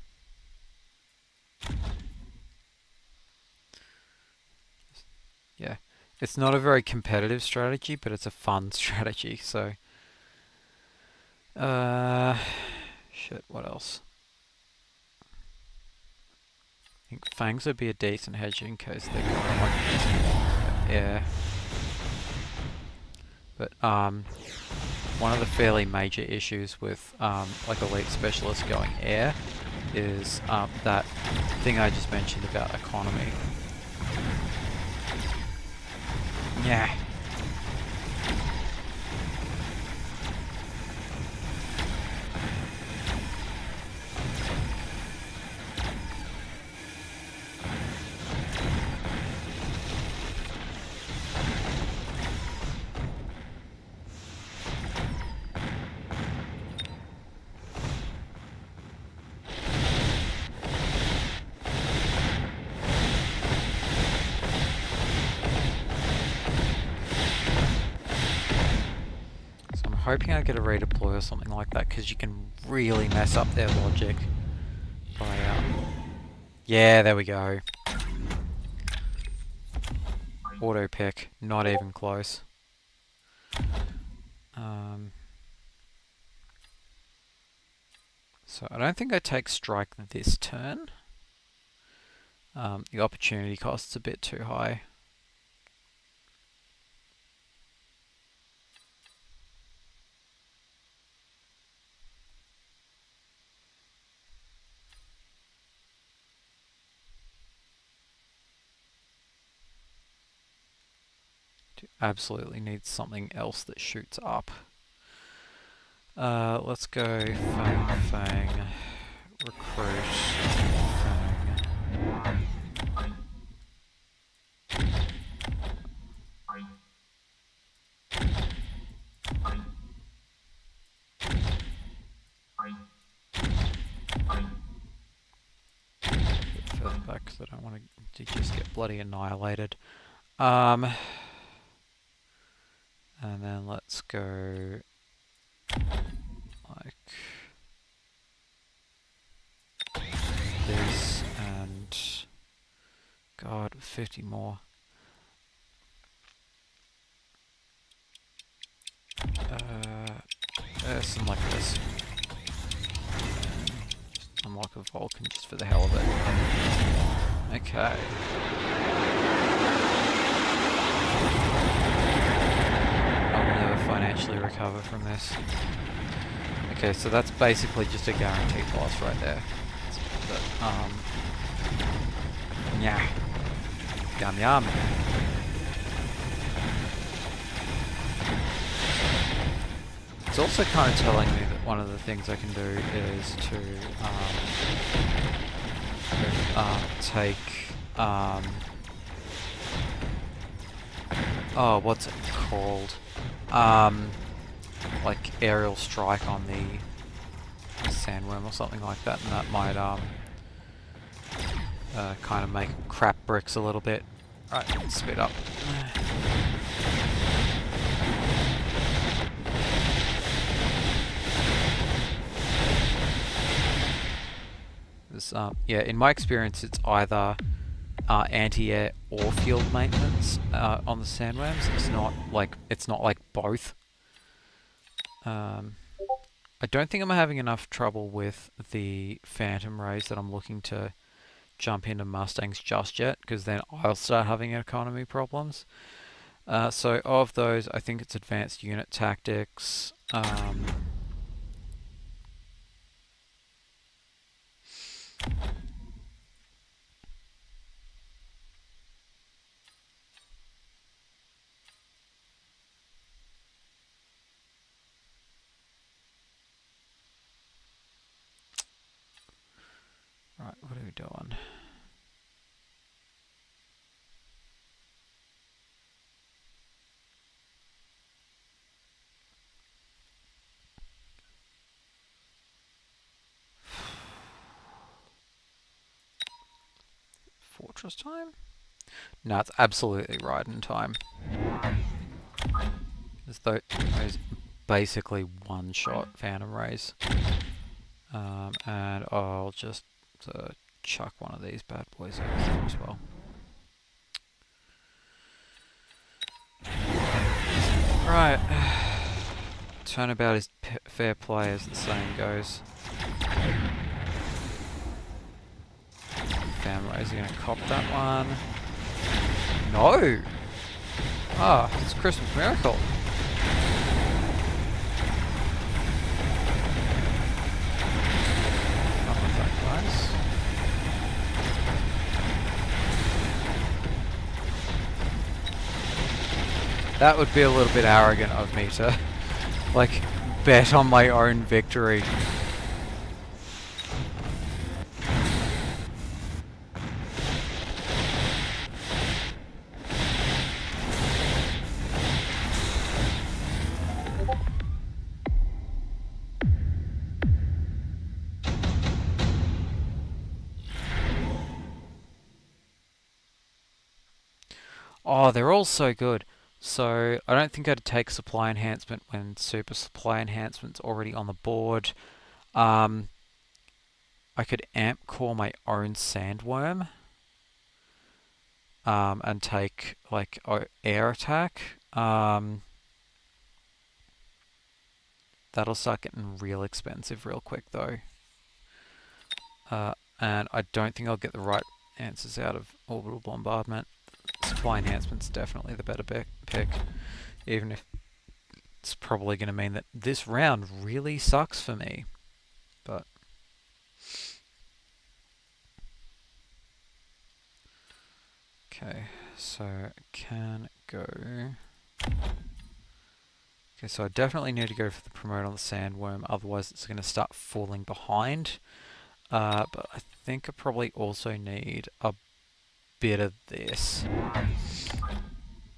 S1: Yeah, it's not a very competitive strategy, but it's a fun strategy, so shit, what else? I think Fangs would be a decent hedge in case they got like air. But one of the fairly major issues with like Elite Specialists going air is that thing I just mentioned about economy. Yeah. Hoping I get a redeploy or something like that, because you can really mess up their logic by yeah, there we go. Auto pick, not even close. So I don't think I take strike this turn. The opportunity cost's a bit too high. Absolutely needs something else that shoots up. Let's go Fang, recruit, Fang. A bit further back because I don't want to just get bloody annihilated. And then let's go like this, and God, 50 more. Something like this. Just unlock a Vulcan just for the hell of it. Okay. Financially recover from this. Okay, so that's basically just a guaranteed loss right there. But, yeah. Yum yum. It's also kind of telling me that one of the things I can do is to take oh, what's it called? Like aerial strike on the sandworm or something like that, and that might kind of make crap bricks a little bit. Right, speed up. This, yeah, in my experience, it's either anti-air or field maintenance on the sandworms. It's not like both. I don't think I'm having enough trouble with the phantom rays that I'm looking to jump into Mustangs just yet, because then I'll start having economy problems. So of those, I think it's advanced unit tactics. Right, what are we doing? Fortress time? No, it's absolutely riding time. As though those basically one-shot phantom rays. And I'll just chuck one of these bad boys over there as well. Right. Turnabout is fair play, as the saying goes. Phantom rays are going to cop that one. No! Ah, it's Christmas miracle. Not with that, guys. That would be a little bit arrogant of me to, like, bet on my own victory. Oh, they're all so good. So I don't think I'd take supply enhancement when super supply enhancement's already on the board. I could amp core my own sandworm and take like air attack. That'll start getting real expensive real quick though. And I don't think I'll get the right answers out of orbital bombardment. Supply enhancement's definitely the better pick, even if it's probably going to mean that this round really sucks for me. But okay, so can go. Okay, so I definitely need to go for the promote on the sandworm, otherwise it's going to start falling behind. But I think I probably also need a bit of this.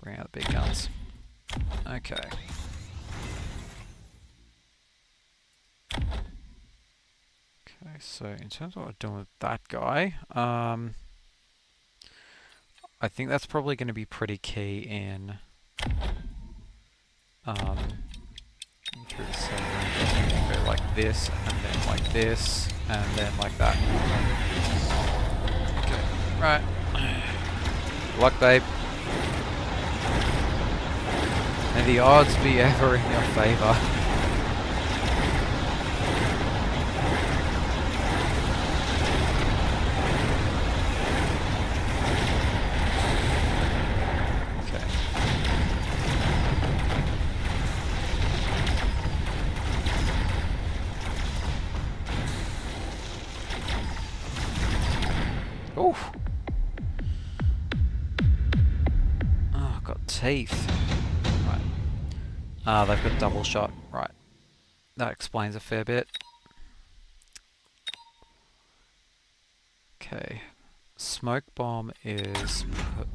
S1: Bring out the big guns. Okay. Okay, so in terms of what we're doing with that guy, I think that's probably going to be pretty key in through the center. Go like this, and then like this, and then like that. Okay, right. Good luck, babe. May the odds be ever in your favour. Okay. Oof. Oh, got teeth. Right. They've got double shot. Right. That explains a fair bit. Okay. Smoke bomb is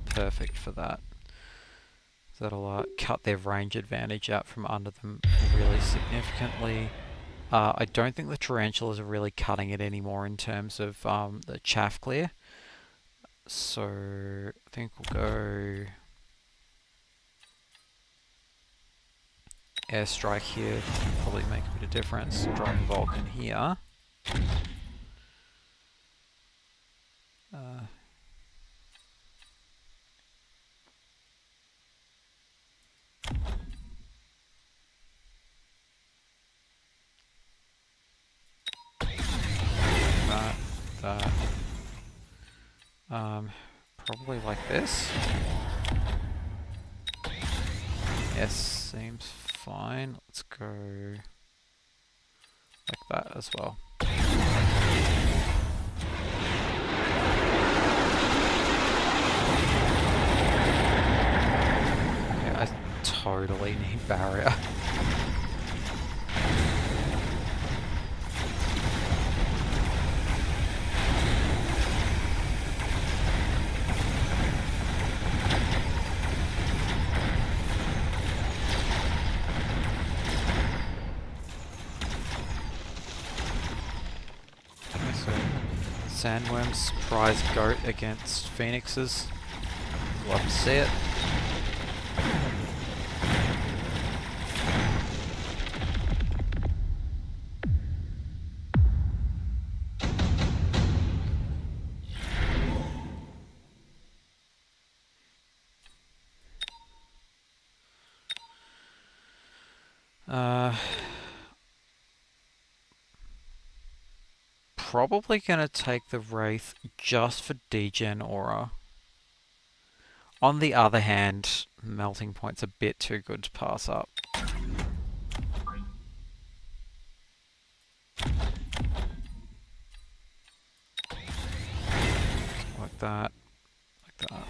S1: perfect for that. That'll cut their range advantage out from under them really significantly. I don't think the tarantulas are really cutting it anymore in terms of the chaff clear. So I think we'll go airstrike here, probably make a bit of difference. Drive a Vulcan here. That. Probably like this. Yes, seems fine. Let's go like that as well. Okay, I totally need barrier. Sandworms, surprise goat against phoenixes. Love to see it. Probably gonna take the Wraith just for degen aura. On the other hand, melting point's a bit too good to pass up. Like that. Like that.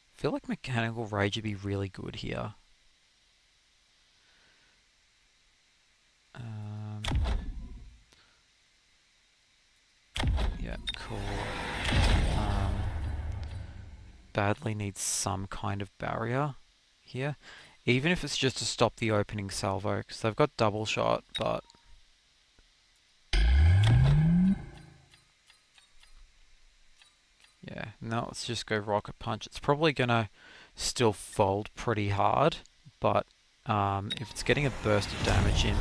S1: I feel like Mechanical Rage would be really good here. Yeah, cool. Badly needs some kind of barrier here. Even if it's just to stop the opening salvo, because they've got double shot, but... Yeah, now let's just go rocket punch. It's probably gonna still fold pretty hard, but if it's getting a burst of damage in...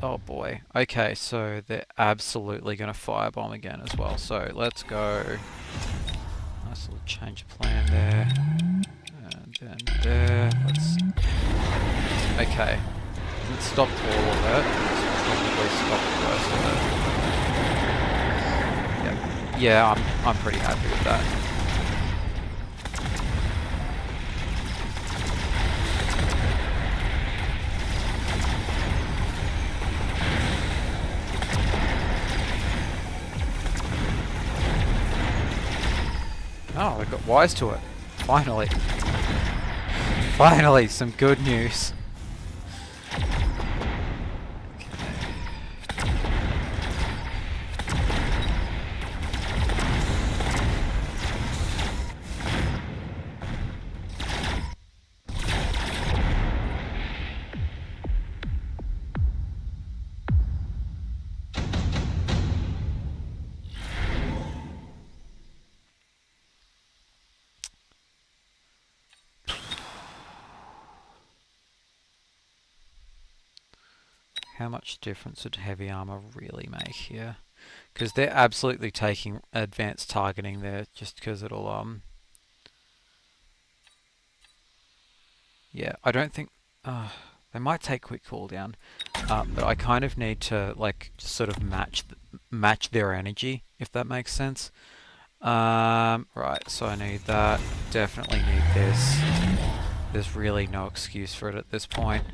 S1: Oh boy. Okay, so they're absolutely gonna firebomb again as well. So let's go... Nice little change of plan there. And then there. Let's... Okay. Hasn't stopped all of it. It's probably stopped the worst of it. Yep. Yeah, I'm pretty happy with that. Oh, I got wise to it. Finally. Finally, some good news. How much difference would heavy armor really make here? Because they're absolutely taking advanced targeting there, just because it'll yeah, I don't think they might take quick cooldown, but I kind of need to like sort of match their energy, if that makes sense. Right, so I need that. Definitely need this. There's really no excuse for it at this point.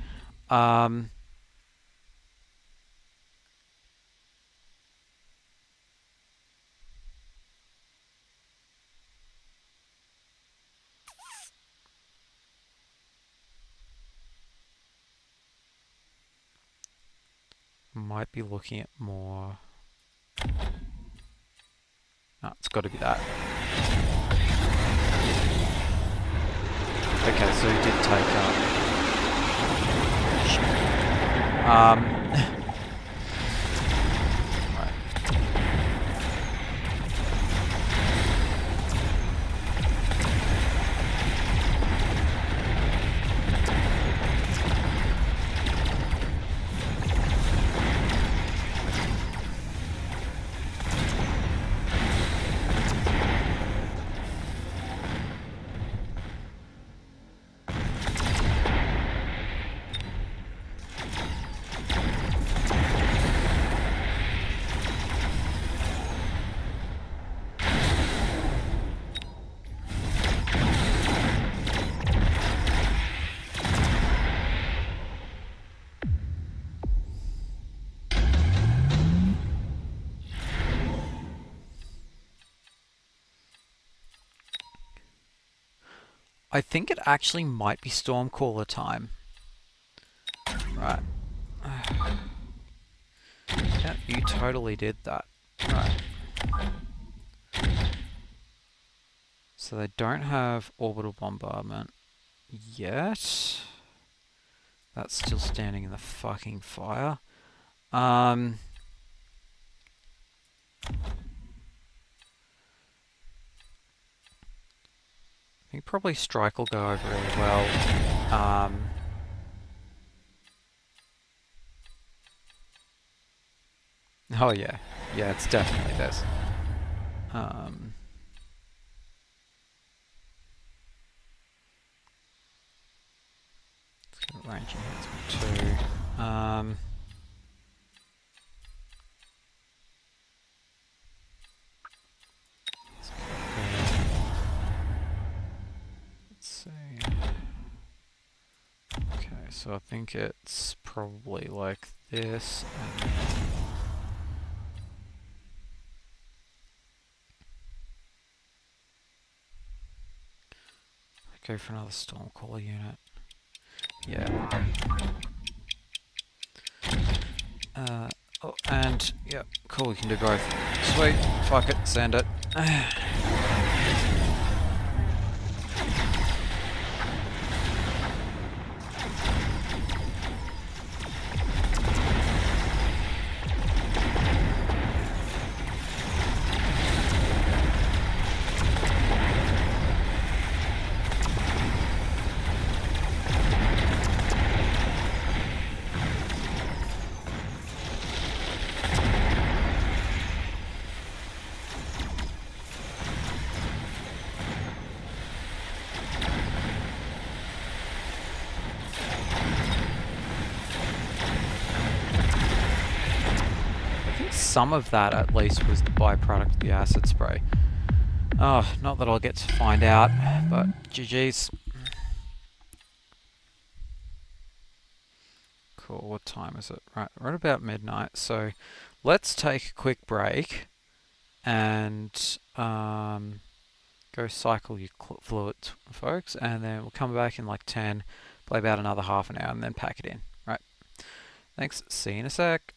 S1: Might be looking at more... No, it's got to be that. Okay, so he did take I think it actually might be Stormcaller time. Right. Yeah, you totally did that. Right. So they don't have orbital bombardment yet. That's still standing in the fucking fire. I think probably Strike will go over really well. Oh yeah. Yeah, it's definitely this. Let's get range enhancement too. Let's see. Okay, so I think it's probably like this. And go for another Stormcaller unit. Yeah. Oh, and yeah, cool. We can do both. Sweet. Fuck it. Send it. Some of that at least was the byproduct of the acid spray. Oh, not that I'll get to find out, but GG's. Cool, what time is it? Right about midnight, so let's take a quick break and go cycle your fluids, folks, and then we'll come back in like 10, play about another half an hour, and then pack it in. Right, thanks, see you in a sec.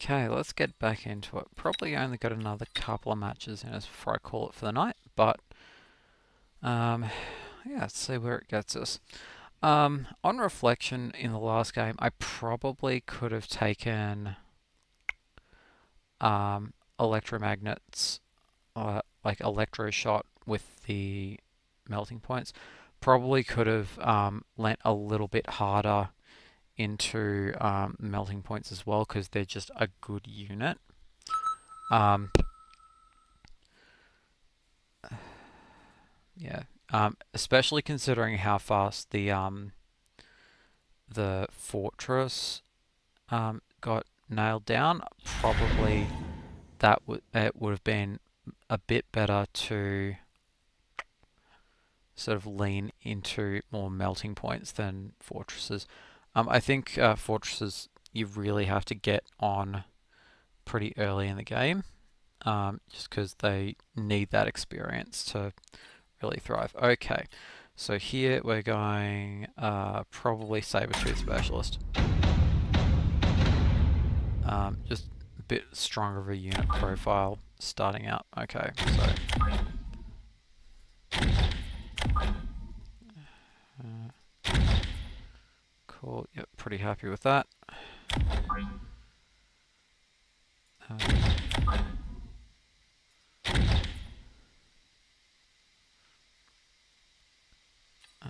S1: Okay, let's get back into it. Probably only got another couple of matches in us before I call it for the night, but yeah, let's see where it gets us. On reflection, in the last game, I probably could have taken electromagnets, like electroshot with the melting points. Probably could have lent a little bit harder into melting points as well, because they're just a good unit. Yeah, especially considering how fast the fortress got nailed down. Probably it would have been a bit better to sort of lean into more melting points than fortresses. I think fortresses you really have to get on pretty early in the game, just because they need that experience to really thrive. Okay, so here we're going probably Saber-Tooth Specialist. Just a bit stronger of a unit profile starting out. Okay, so cool. Yep, pretty happy with that.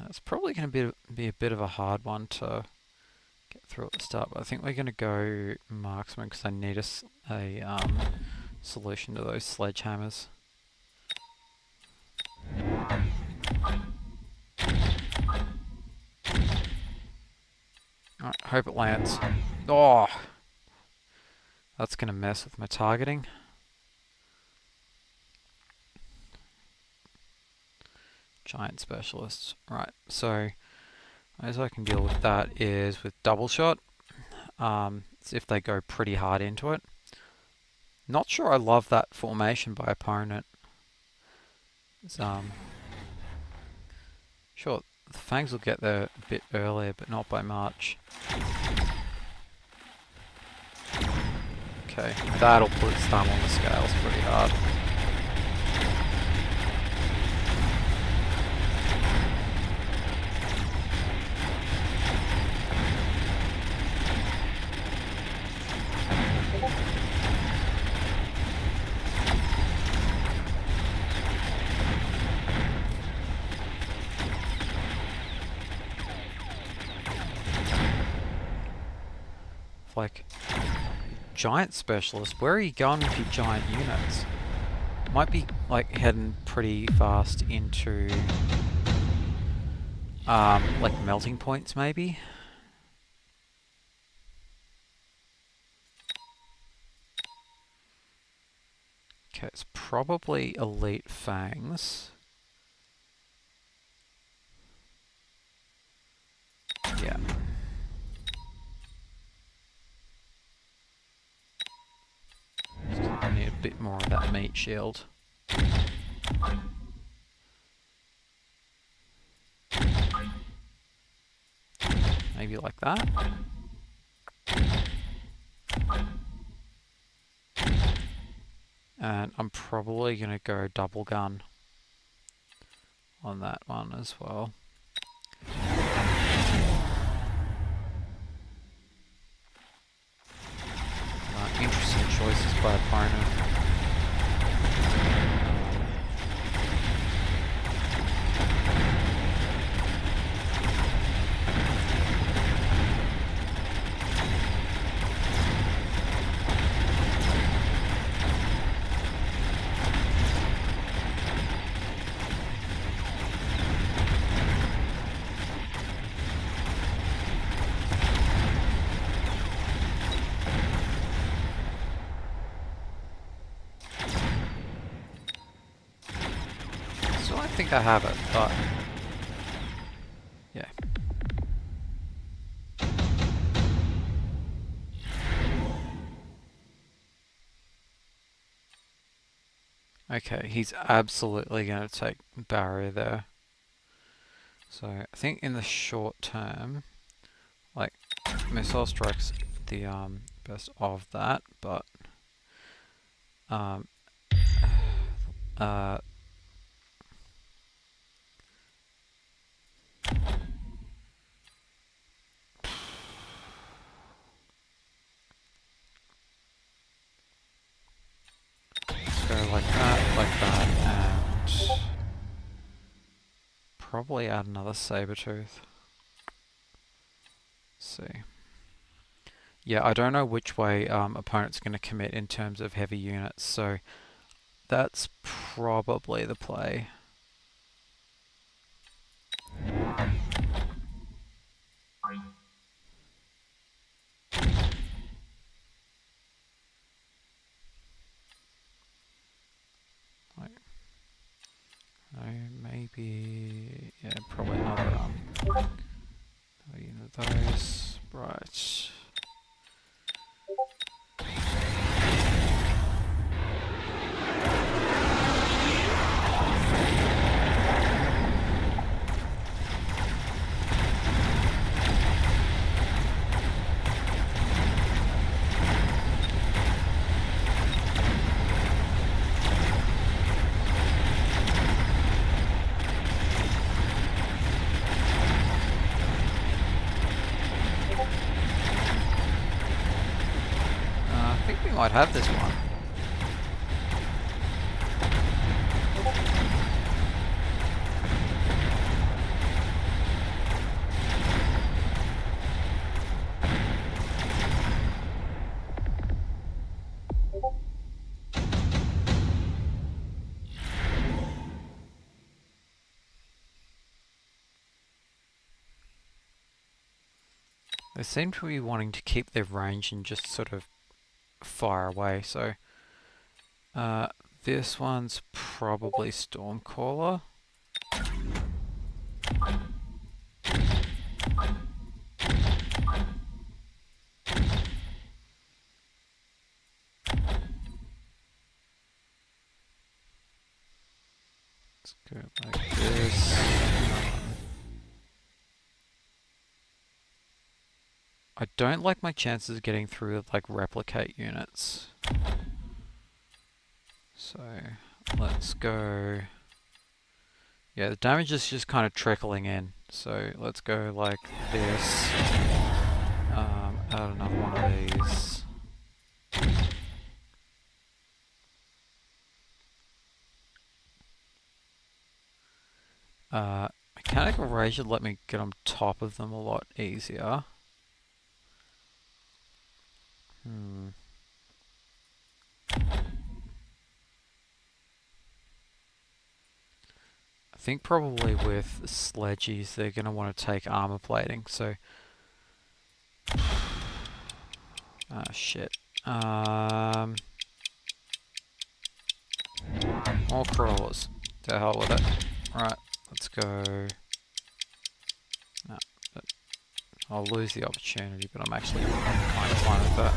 S1: It's probably going to be a bit of a hard one to get through at the start, but I think we're going to go Marksman because I need a solution to those sledgehammers. Alright, hope it lands. Oh! That's going to mess with my targeting. Giant specialists. Right, so as I can deal with that is with double shot. If they go pretty hard into it. Not sure I love that formation by opponent. Sure, the Fangs will get there a bit earlier, but not by much. Okay, that'll put its thumb on the scales pretty hard. Like, giant specialist, where are you going with your giant units? Might be like heading pretty fast into like melting points maybe. Okay, it's probably elite fangs. Yeah. I need a bit more of that meat shield. Maybe like that. And I'm probably going to go double gun on that one as well. Interesting choices by opponent. I think I have it, but yeah. Okay, he's absolutely going to take barrier there. So I think in the short term, like missile strikes, the best of that, but uh, let's go like that, and probably add another saber-tooth. See. Yeah, I don't know which way opponent's going to commit in terms of heavy units, so that's probably the play. Maybe, yeah, probably another unit of those. Right. I think we might have this one. They seem to be wanting to keep their range and just sort of fire away, so this one's probably Stormcaller. Let's go like this. I don't like my chances of getting through with like replicate units. So let's go. Yeah, the damage is just kind of trickling in. So let's go like this. Add another one of these. Mechanical Ray should let me get on top of them a lot easier. I think probably with sledgies they're going to want to take armor plating, so... Ah, shit. More crawlers. To hell with it. Right, let's go... No, but I'll lose the opportunity, but I'm kind of fine with that.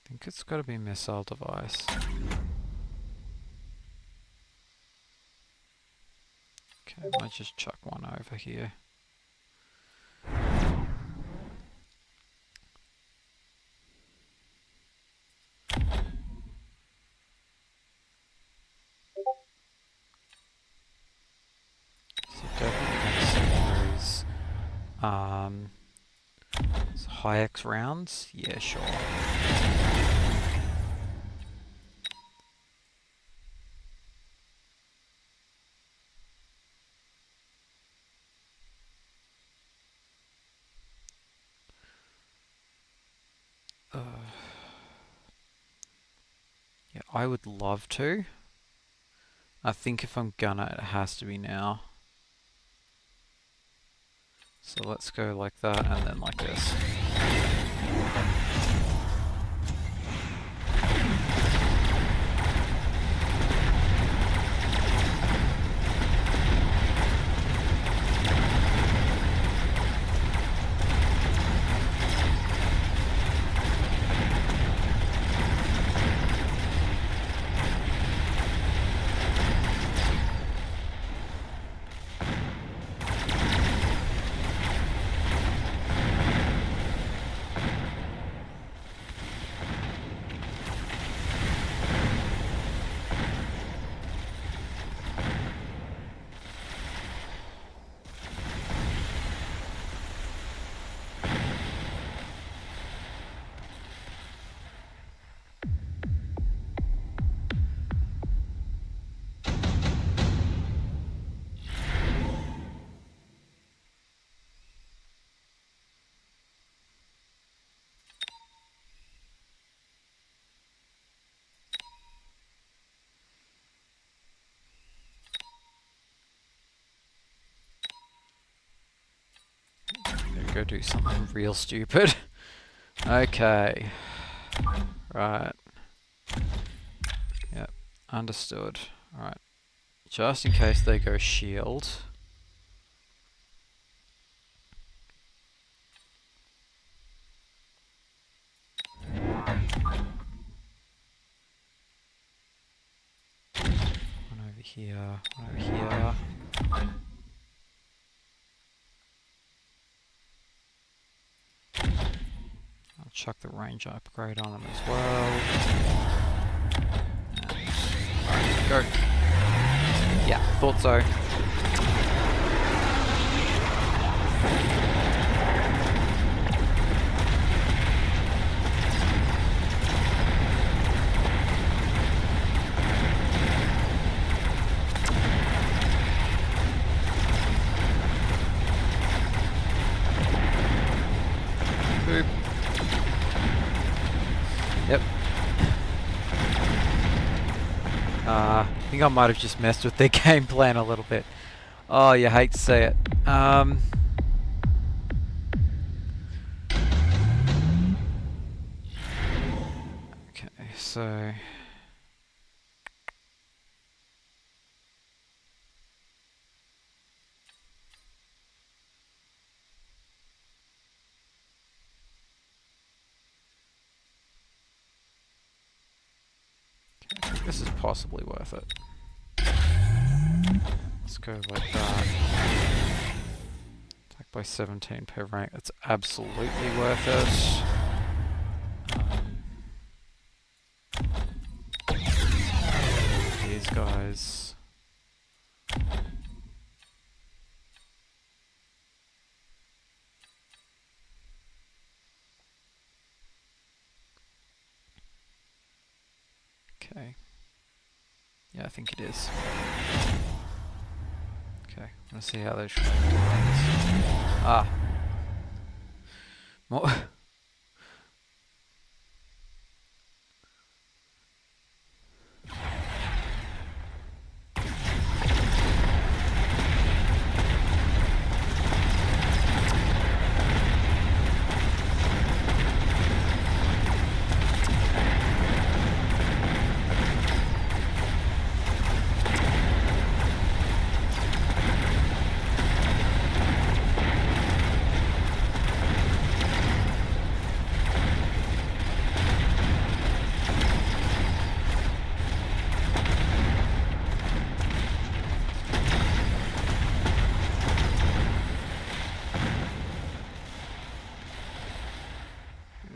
S1: I think it's got to be missile device. Okay, I might just chuck one over here. So definitely some of these high X rounds. Yeah, sure. I would love to. I think if I'm gonna, it has to be now. So let's go like that and then like this. Go do something real stupid. Okay. Right. Yep. Understood. Alright. Just in case they go shield. One over here. One over here. I'll chuck the range upgrade on them as well. And, alright, go. Yeah, thought so. Boop. Yep. I think I might have just messed with their game plan a little bit. Oh, you hate to see it. Okay, so... I think this is possibly worth it. Let's go like that. Attack by 17 per rank. That's absolutely worth it. These guys. Okay. Yeah, I think it is. Okay, I'm gonna see how those things. Ah. More.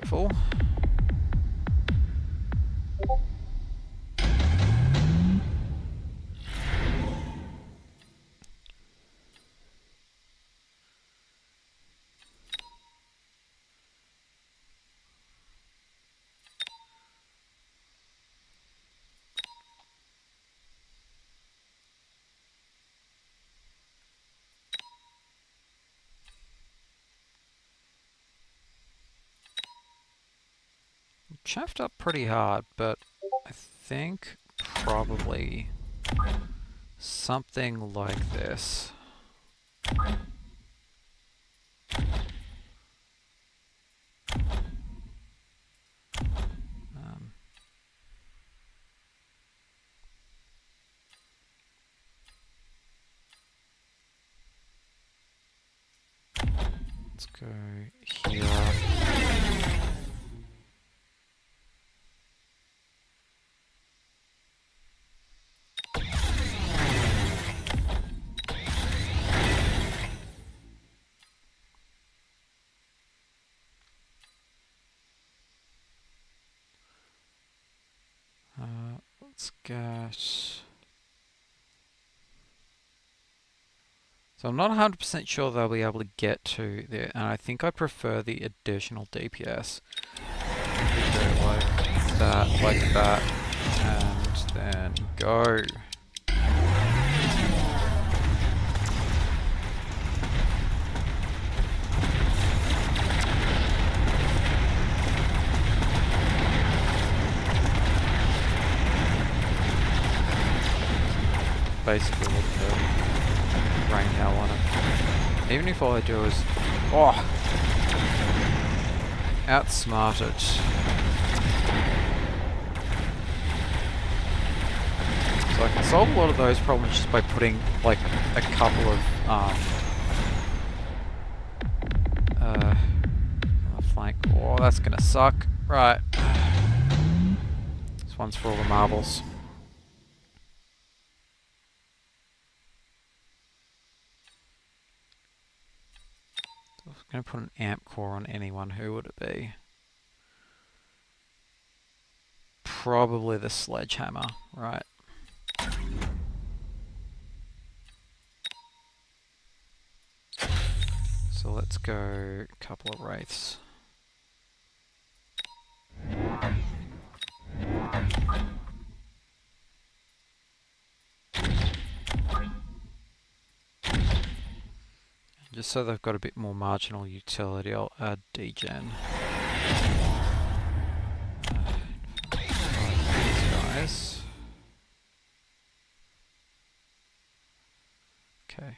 S1: Beautiful. Chaffed up pretty hard, but I think probably something like this. Let's go here. Let's get... So I'm not 100% sure they'll be able to get to there, and I think I prefer the additional DPS. Do it like that, and then go. Basically what the rain hell on it. Even if all I do is outsmart it. So I can solve a lot of those problems just by putting like a couple of on the flank. Oh, that's gonna suck. Right. This one's for all the marbles. If I was going to put an amp core on anyone, who would it be? Probably the sledgehammer, right? So let's go a couple of wraiths. Just so they've got a bit more marginal utility, I'll add degen. These guys. Okay.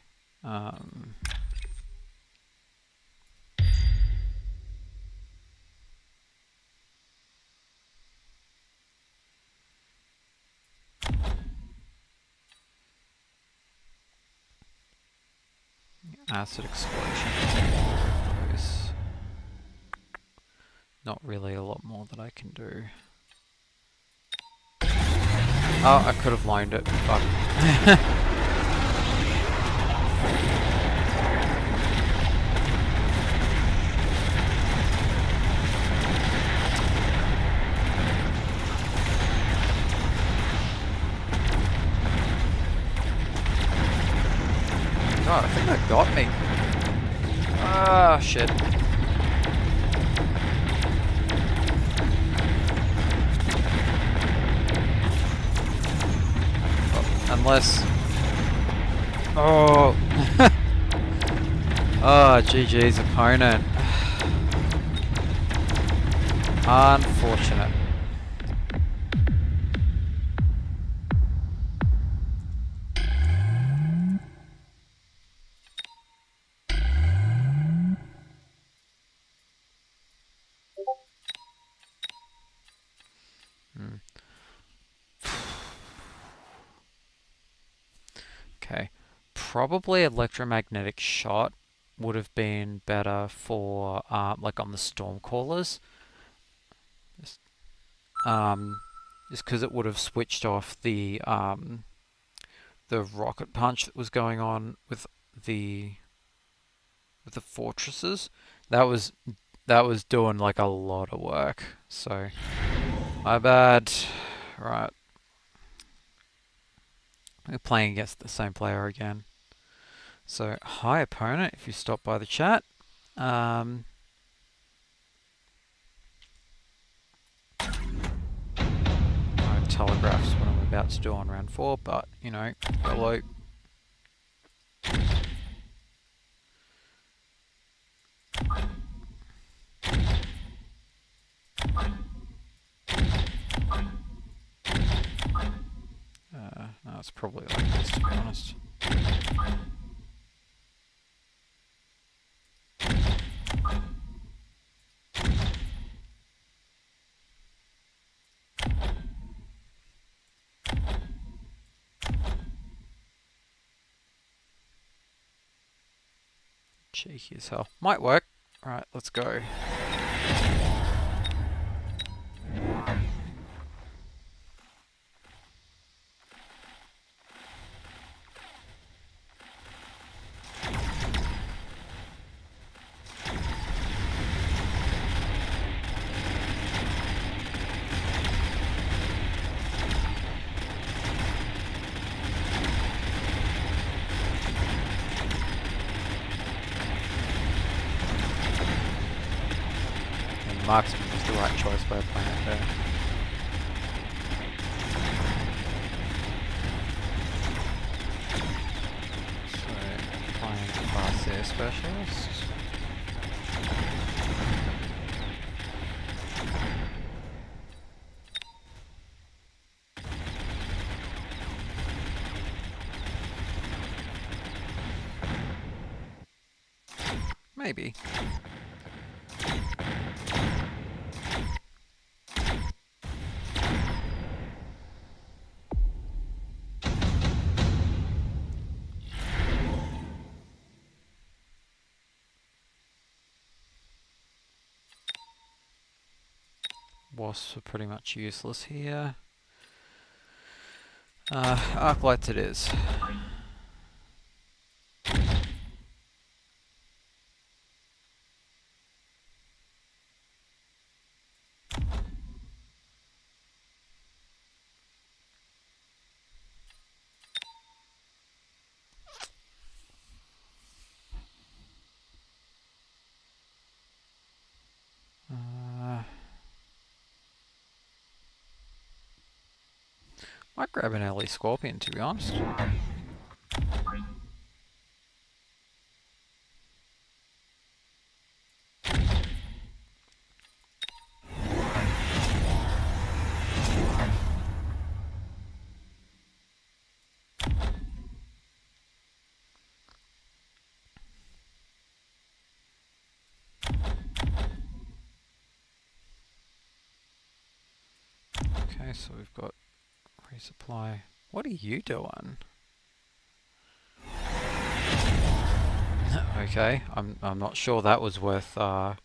S1: Acid explosion. Those. Not really a lot more that I can do. Oh, I could have loaned it. Fuck. God, I think that got me. Ah, shit. Unless... Oh! Oh, GG's opponent. Unfortunate. Okay. Probably electromagnetic shot would have been better for like on the stormcallers. Just because it would have switched off the rocket punch that was going on with the fortresses. That was doing like a lot of work. So my bad. Right. We're playing against the same player again. So, hi opponent, if you stop by the chat. I telegraphs what I'm about to do on round 4, but, you know, hello. it's probably like this, to be honest. Cheeky as hell. Might work. Alright, let's go. Marksman was the right choice by playing it there. So, playing fast air specialist. Maybe. Wasps are pretty much useless here. Arc lights it is. Might grab an early Scorpion, to be honest. Okay, so we've got resupply. What are you doing? Okay, I'm not sure that was worth. So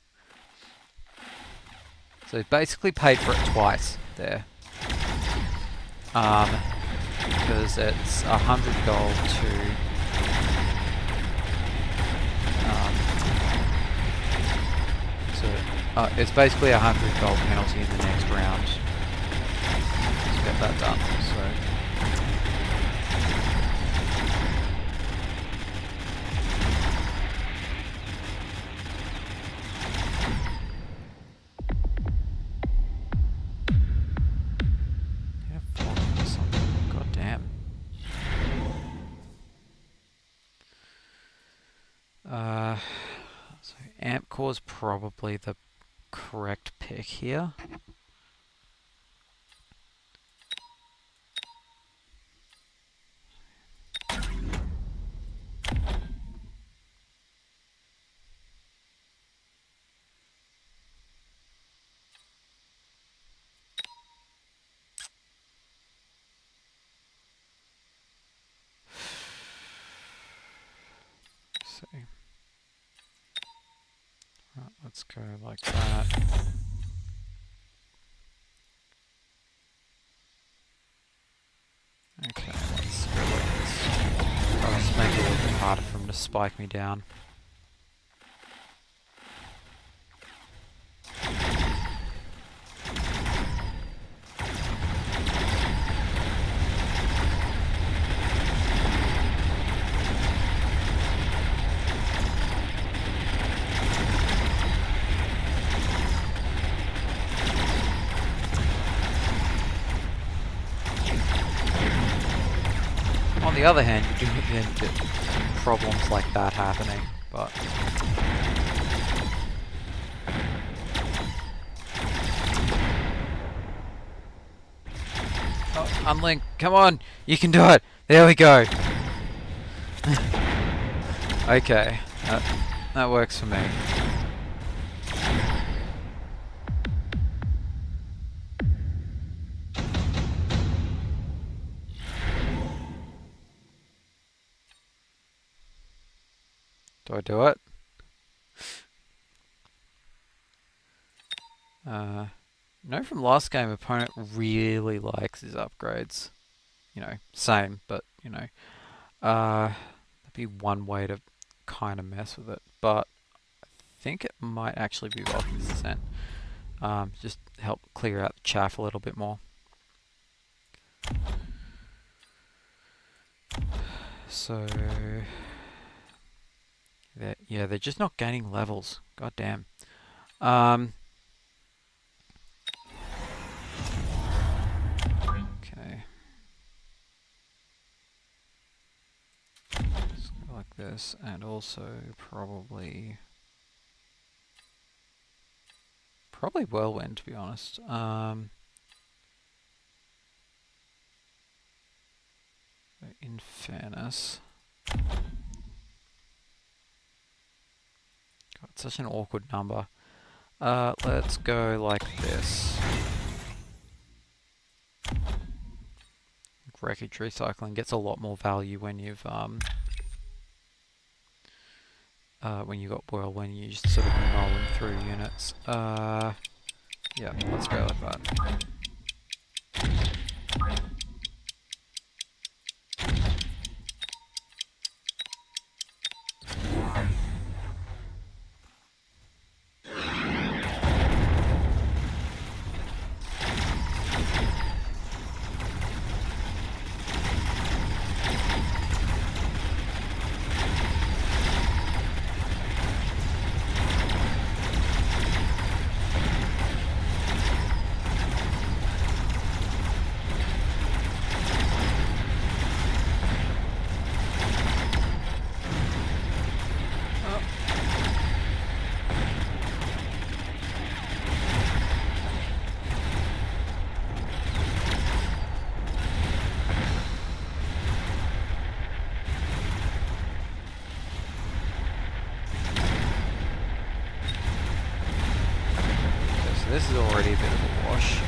S1: he basically paid for it twice there. Because it's 100 gold to. It's basically 100 gold penalty in the next round. Get that done. So yeah, something. God damn. So Amp Core's probably the correct pick here. Right, let's go like that. Okay, let's go like this. Let's make it a little bit harder for him to spike me down. On the other hand, you do then get problems like that happening, but oh, unlink, come on, you can do it. There we go. Okay, that works for me. Do I do it? No, from last game, opponent really likes his upgrades. You know, same, but you know, that'd be one way to kind of mess with it. But I think it might actually be well consistent. Just help clear out the chaff a little bit more. So, yeah, they're just not gaining levels. God damn. Okay. Let's go like this, and also probably whirlwind, to be honest. In fairness, God, it's such an awkward number. Let's go like this. Wreckage recycling gets a lot more value when you've when you got whirlwind. You just sort of mow them through units. Yeah, let's go like that. This is already a bit of a wash.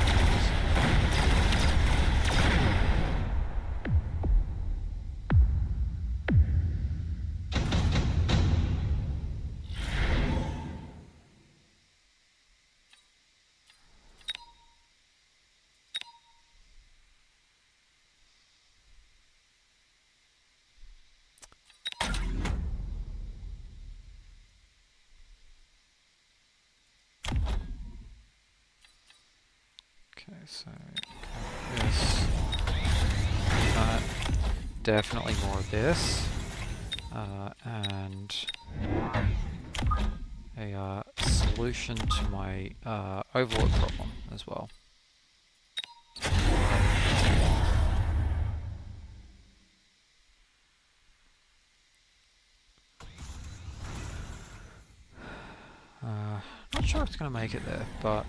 S1: Okay, so this, definitely more of this, and a solution to my overload problem as well. Not sure if it's going to make it there, but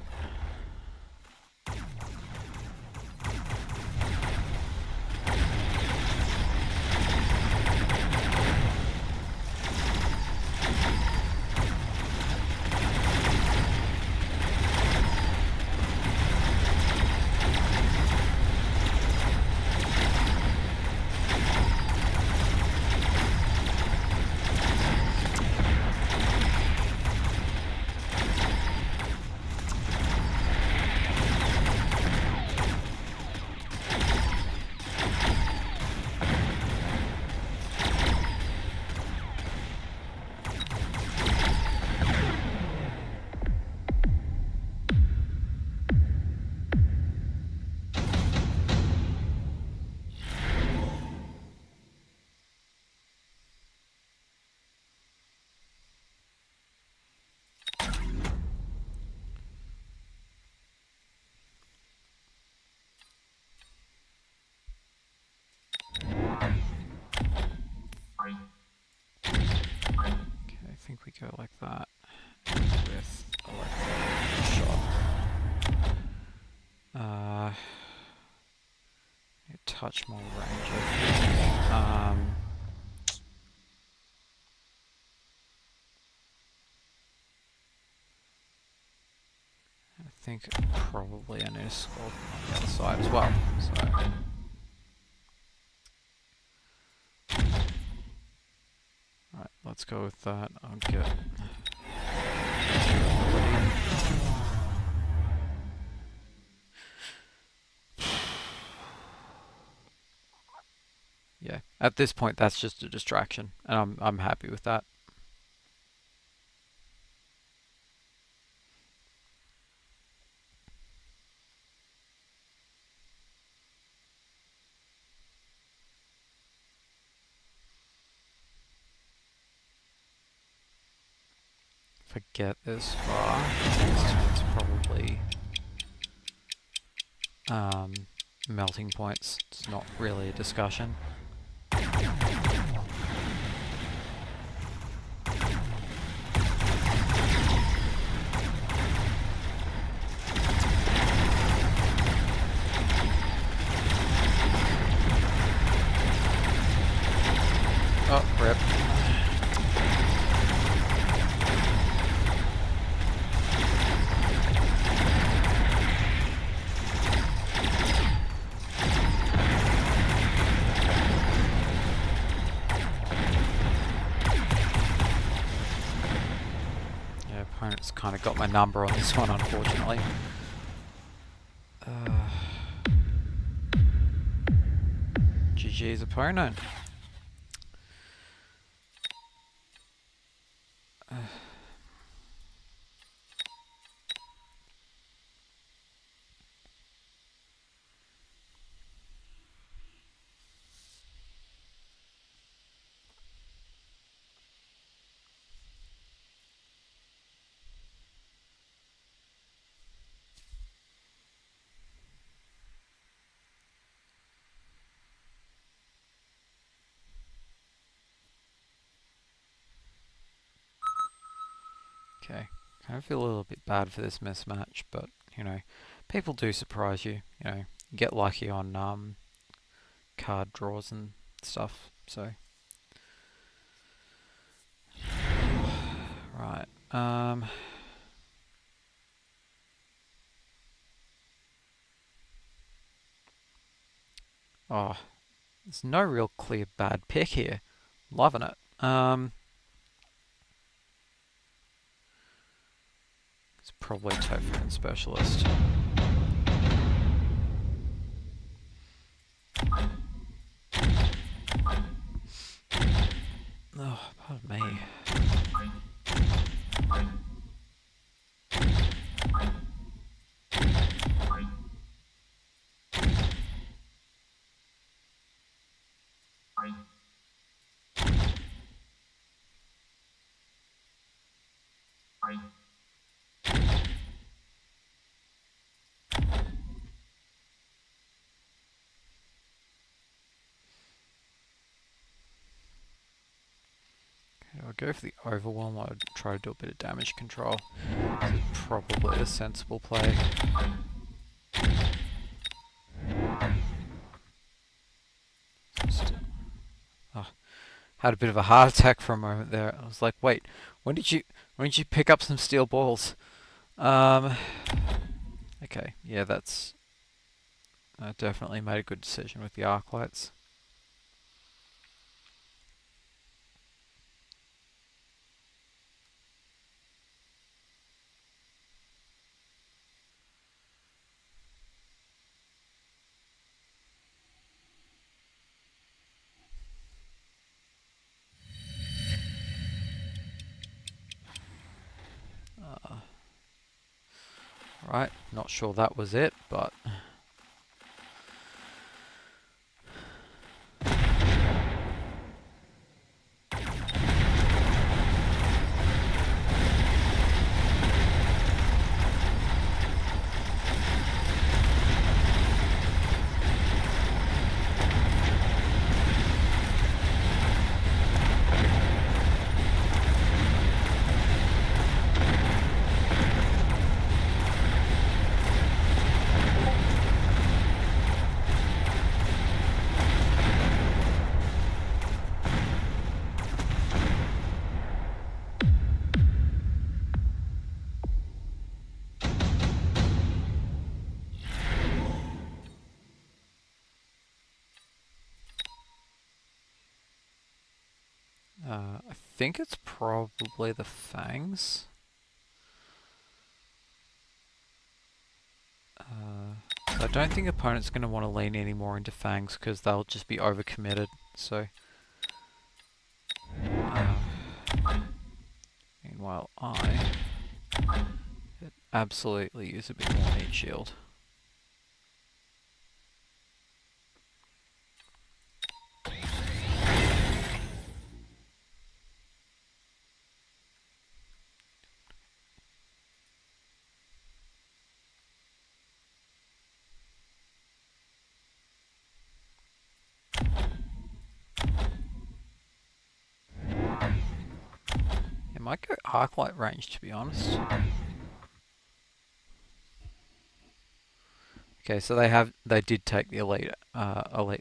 S1: I think we go like that with electric shot. touch more range, I think. I think probably I need a scorpion on the other side as well. So. Right, let's go with that. I'll get yeah, at this point that's just a distraction, and I'm happy with that. If I get this far, it's probably melting points. It's not really a discussion. Oh, rip. Yeah, opponent's kind of got my number on this one, unfortunately. GG's opponent. Okay, kind of feel a little bit bad for this mismatch, but you know, people do surprise you. You know, you get lucky on card draws and stuff. So, right. Oh, there's no real clear bad pick here. Loving it. It's probably Topher Specialist. Oh, pardon me. I'll go for the overwhelm. I'll try to do a bit of damage control. Probably a sensible play. Oh, had a bit of a heart attack for a moment there. I was like, wait, when did you pick up some steel balls? Okay, yeah, that's definitely made a good decision with the arc lights. Right, not sure that was it, but I think it's probably the fangs. So I don't think opponents are going to want to lean any more into fangs because they'll just be overcommitted. So, meanwhile, I could absolutely use a bit more meat shield. It might go arc-light range, to be honest. Okay, so they did take the elite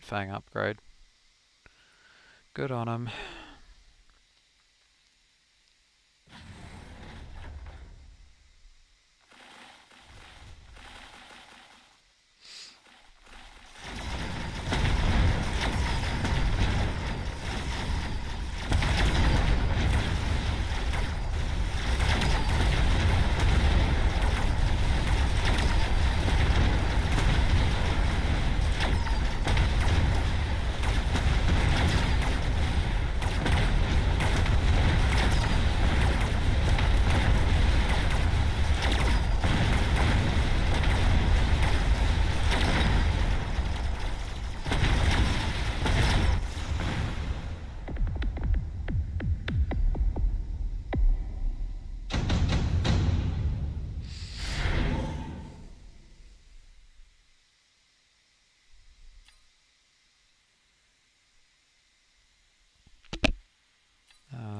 S1: fang upgrade. Good on them.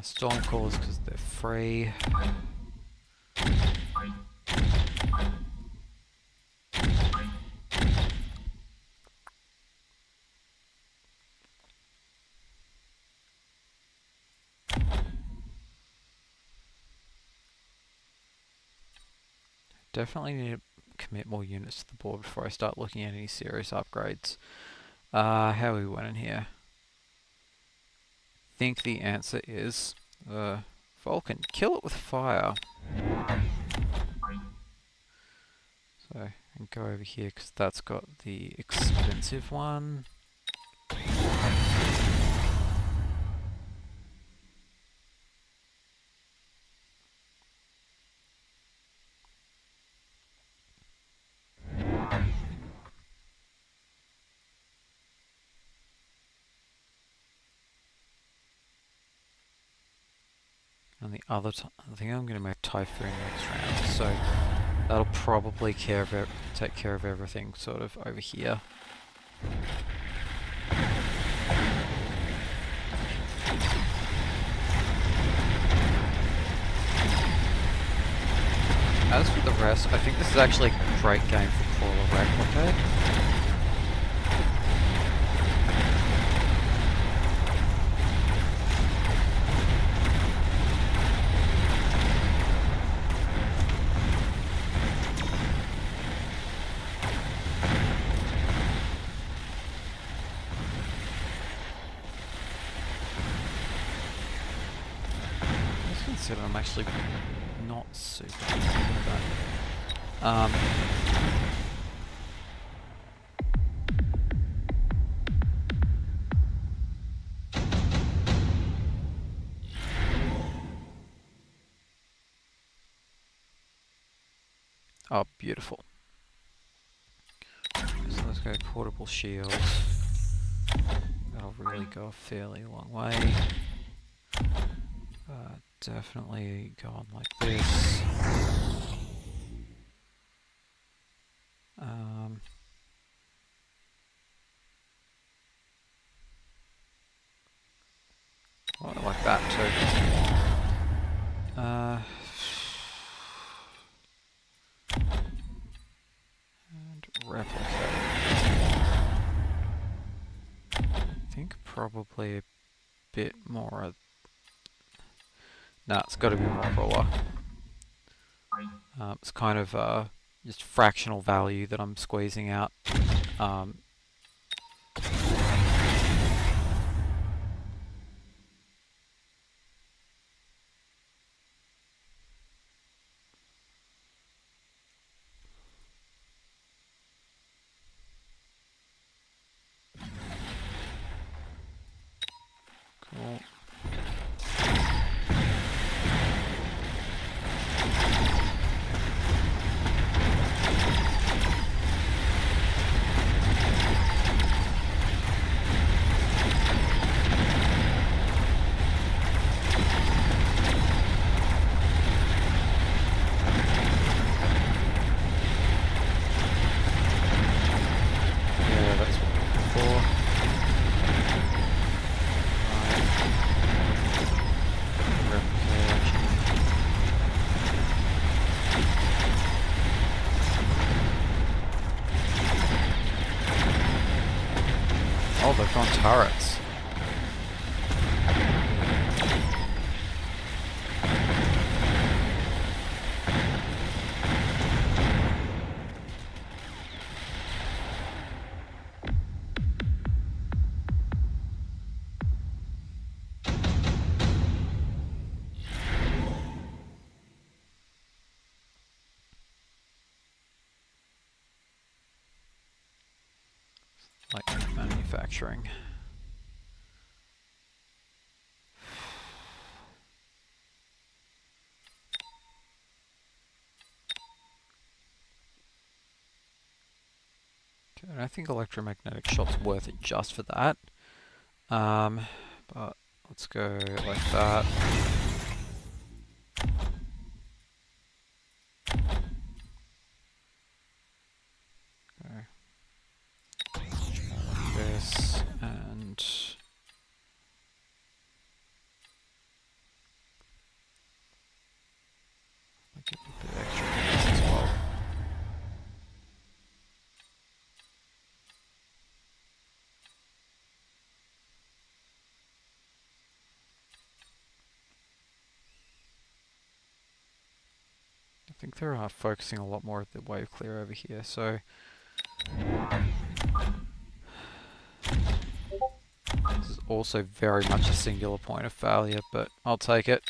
S1: Stormcallers because they're free. Definitely need to commit more units to the board before I start looking at any serious upgrades. How are we winning here? I think the answer is Vulcan. Kill it with fire. So I can go over here because that's got the expensive one. And the other I think I'm going to make Typhoon next round, so that'll probably take care of everything sort of over here. As for the rest, I think this is actually a great game for Crawler Replicate. I'm actually not super happy with that. Oh, beautiful. So let's go portable shields. That'll really go a fairly long way. Definitely go on like this. Oh, I like that too. And replicate. I think probably a bit more. Nah, it's got to be more crawler. It's kind of just fractional value that I'm squeezing out. work on turrets. Like manufacturing. Okay, I think electromagnetic shock's worth it just for that. But let's go like that. Go like this and get a bit extra gas as well. I think they're focusing a lot more of the wave clear over here, so this is also very much a singular point of failure, but I'll take it.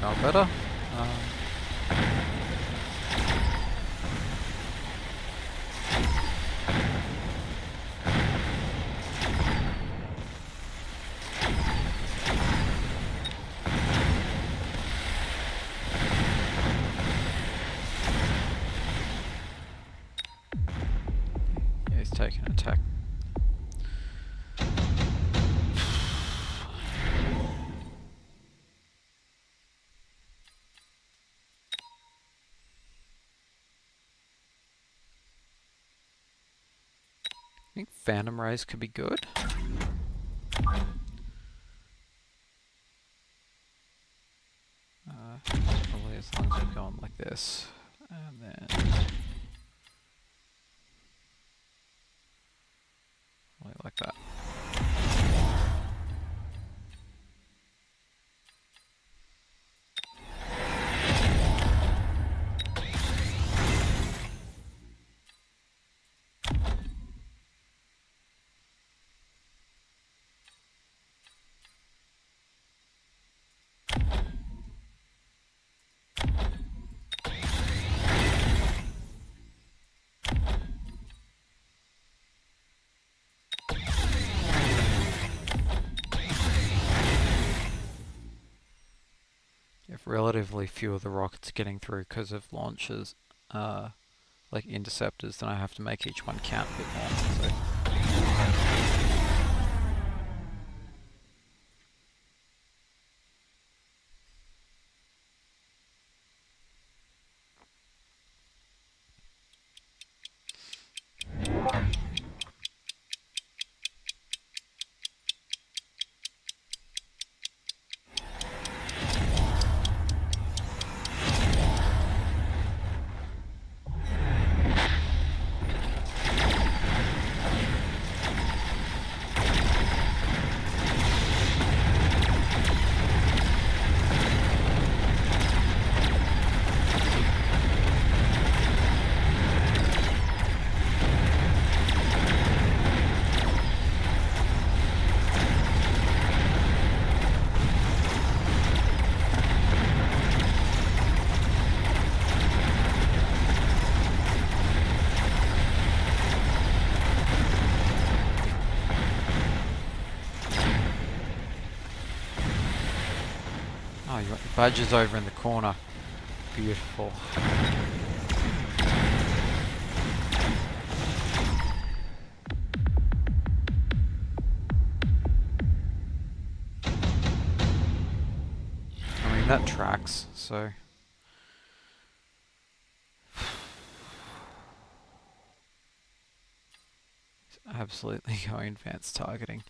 S1: Not better. Yeah, he's taking an attack. I think Phantom Rays could be good. Probably as long as we go on like this. And then like that. If relatively few of the rockets getting through because of launches, like interceptors, then I have to make each one count a bit more. So. you got your badges over in the corner. Beautiful. I mean, that tracks, so... Absolutely going advanced targeting.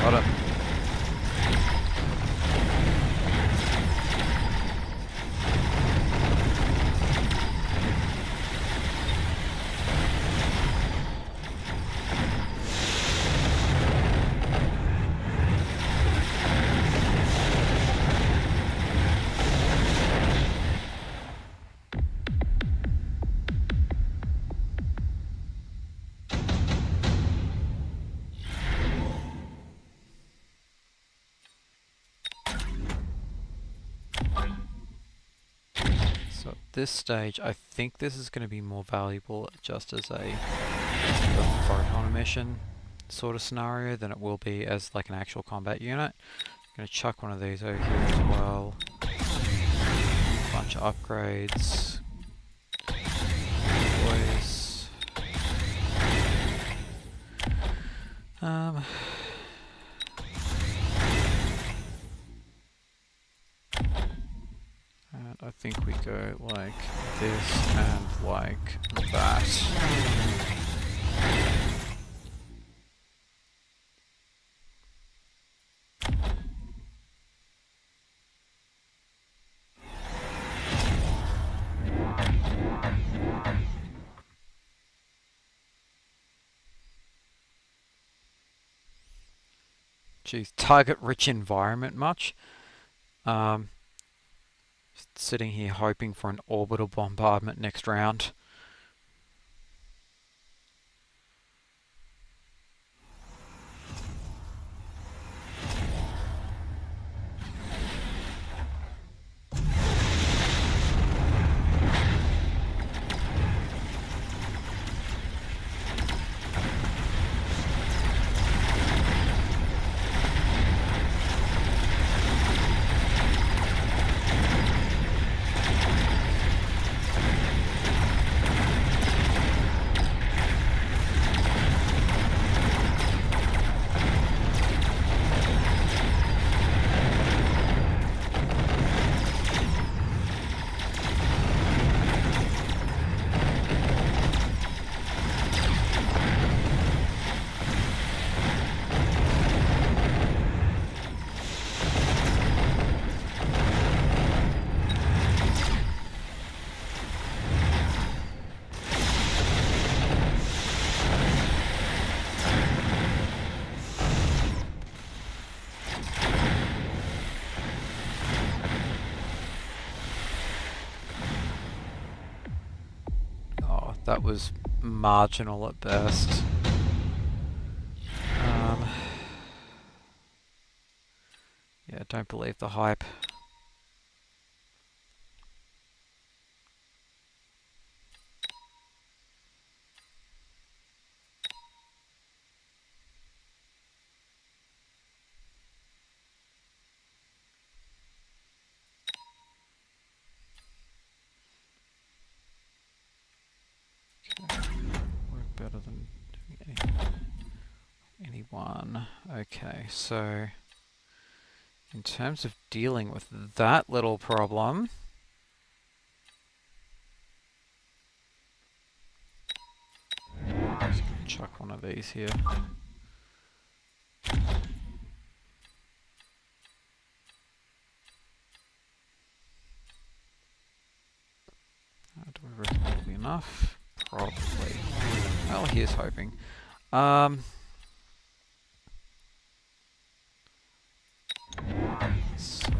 S1: Got it. So at this stage, I think this is going to be more valuable just as a photon emission sort of scenario than it will be as like an actual combat unit. I'm going to chuck one of these over here as well. Bunch of upgrades. Boys. And I think we go like this and like that. Geez, target-rich environment much? Sitting here hoping for an orbital bombardment next round. that was marginal at best. Yeah, don't believe the hype. Work better than doing anyone. Okay, so in terms of dealing with that little problem, just gonna chuck one of these here. Do we reckon that'll be enough? Probably. Well, here's hoping. Let's see.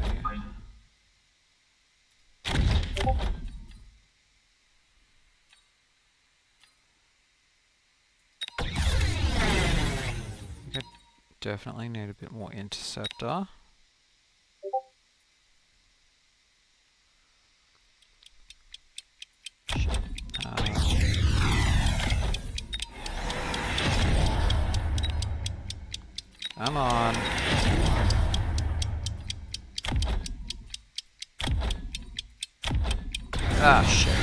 S1: Okay, definitely need a bit more interceptor. Shit. Come on. Ah, shit.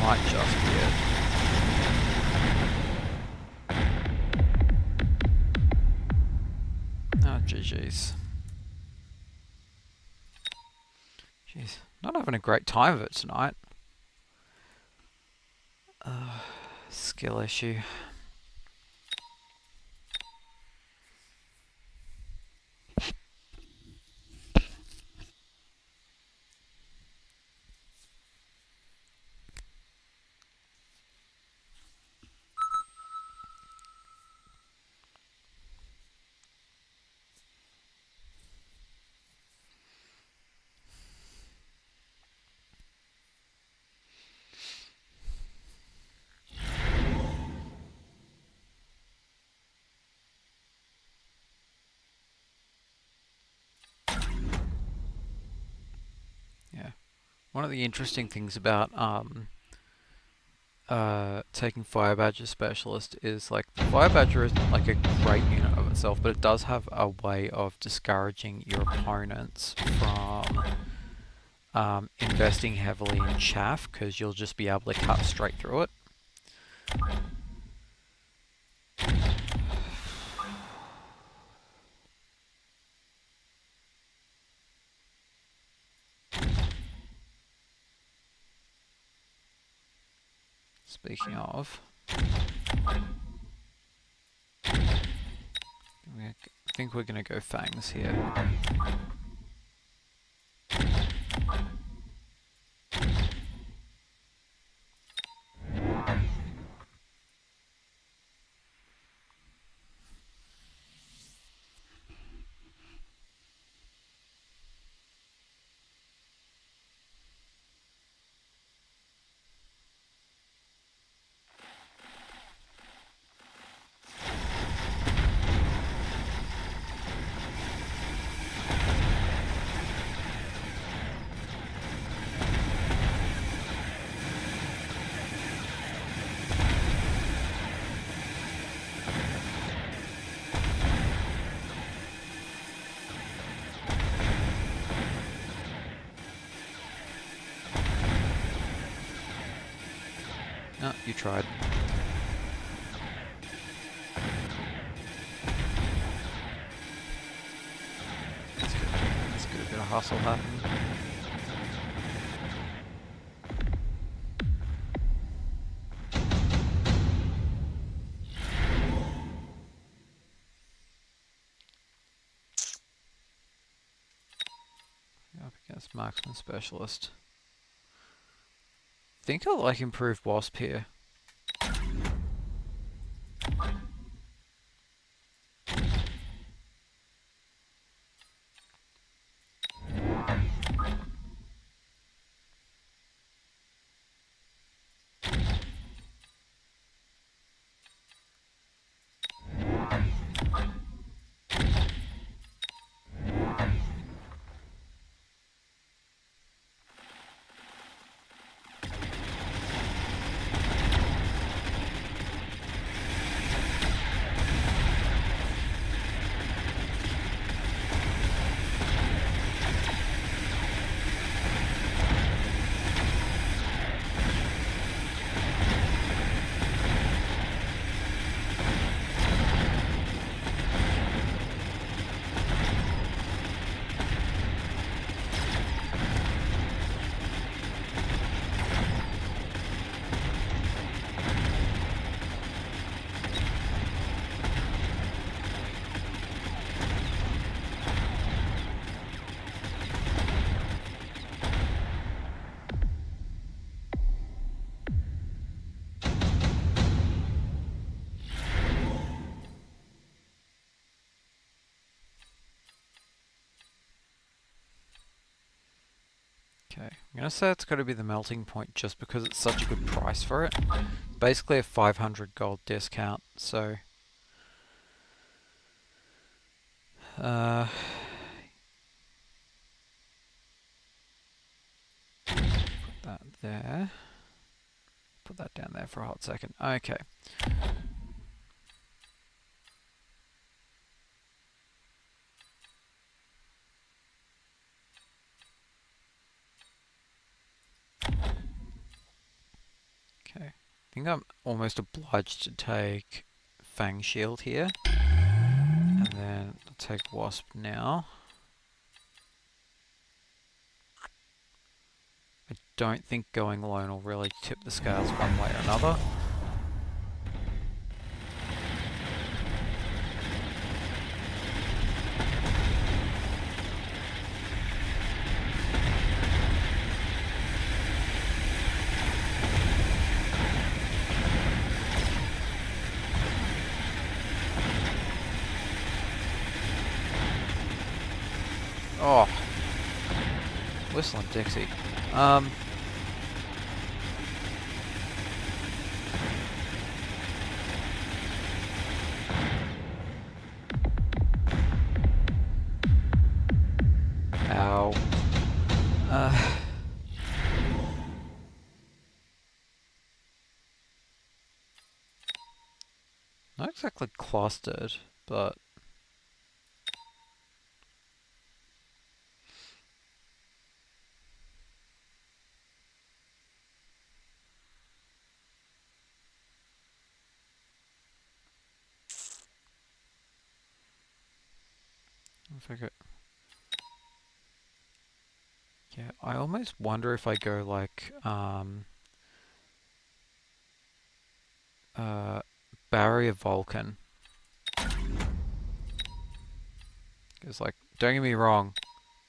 S1: Might just be it. Oh, GG's. Jeez, not having a great time of it tonight. Skill issue. One of the interesting things about taking Fire Badger Specialist is like the Fire Badger isn't like a great unit of itself, but it does have a way of discouraging your opponents from investing heavily in chaff, because you'll just be able to cut straight through it. Speaking of, I think we're going to go Fangs here. No, you tried. hustle happening. Up against Marksman Specialist. Think I like improved Wasp here. Okay, I'm going to say it's got to be the melting point just because it's such a good price for it. Basically a 500 gold discount, so... put that there. Put that down there for a hot second. Okay. Okay, I think I'm almost obliged to take Fang Shield here. And then I'll take Wasp now. I don't think going alone will really tip the scales one way or another. Oh, Whistling Dixie. Ow. Not exactly clustered, but if I go... Yeah, I almost wonder if I go like Barrier Vulcan. Because like, don't get me wrong,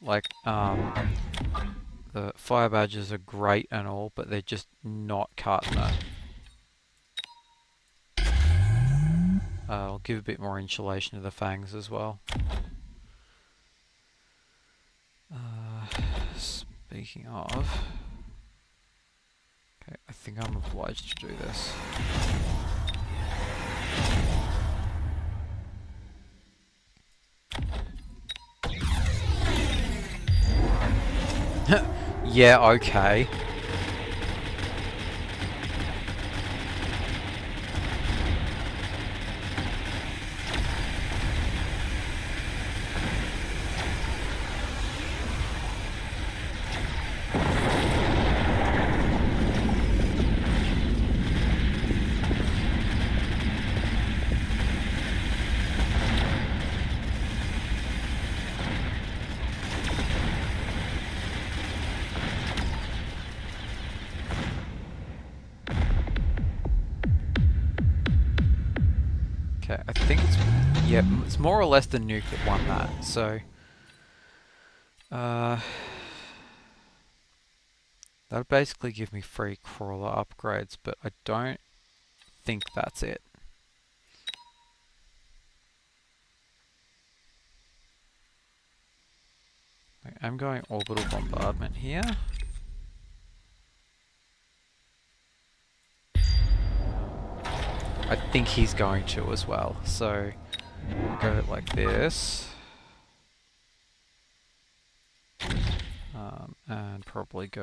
S1: like the fire badges are great and all, but they're just not cutting it. I'll give a bit more insulation to the fangs as well. Speaking of... Okay, I think I'm obliged to do this. Yeah, okay. Okay, I think it's... yeah, it's more or less the nuke that won that, so... that'll basically give me free crawler upgrades, but I don't think that's it. I'm going orbital bombardment here. I think he's going to as well, so go like this. And probably go...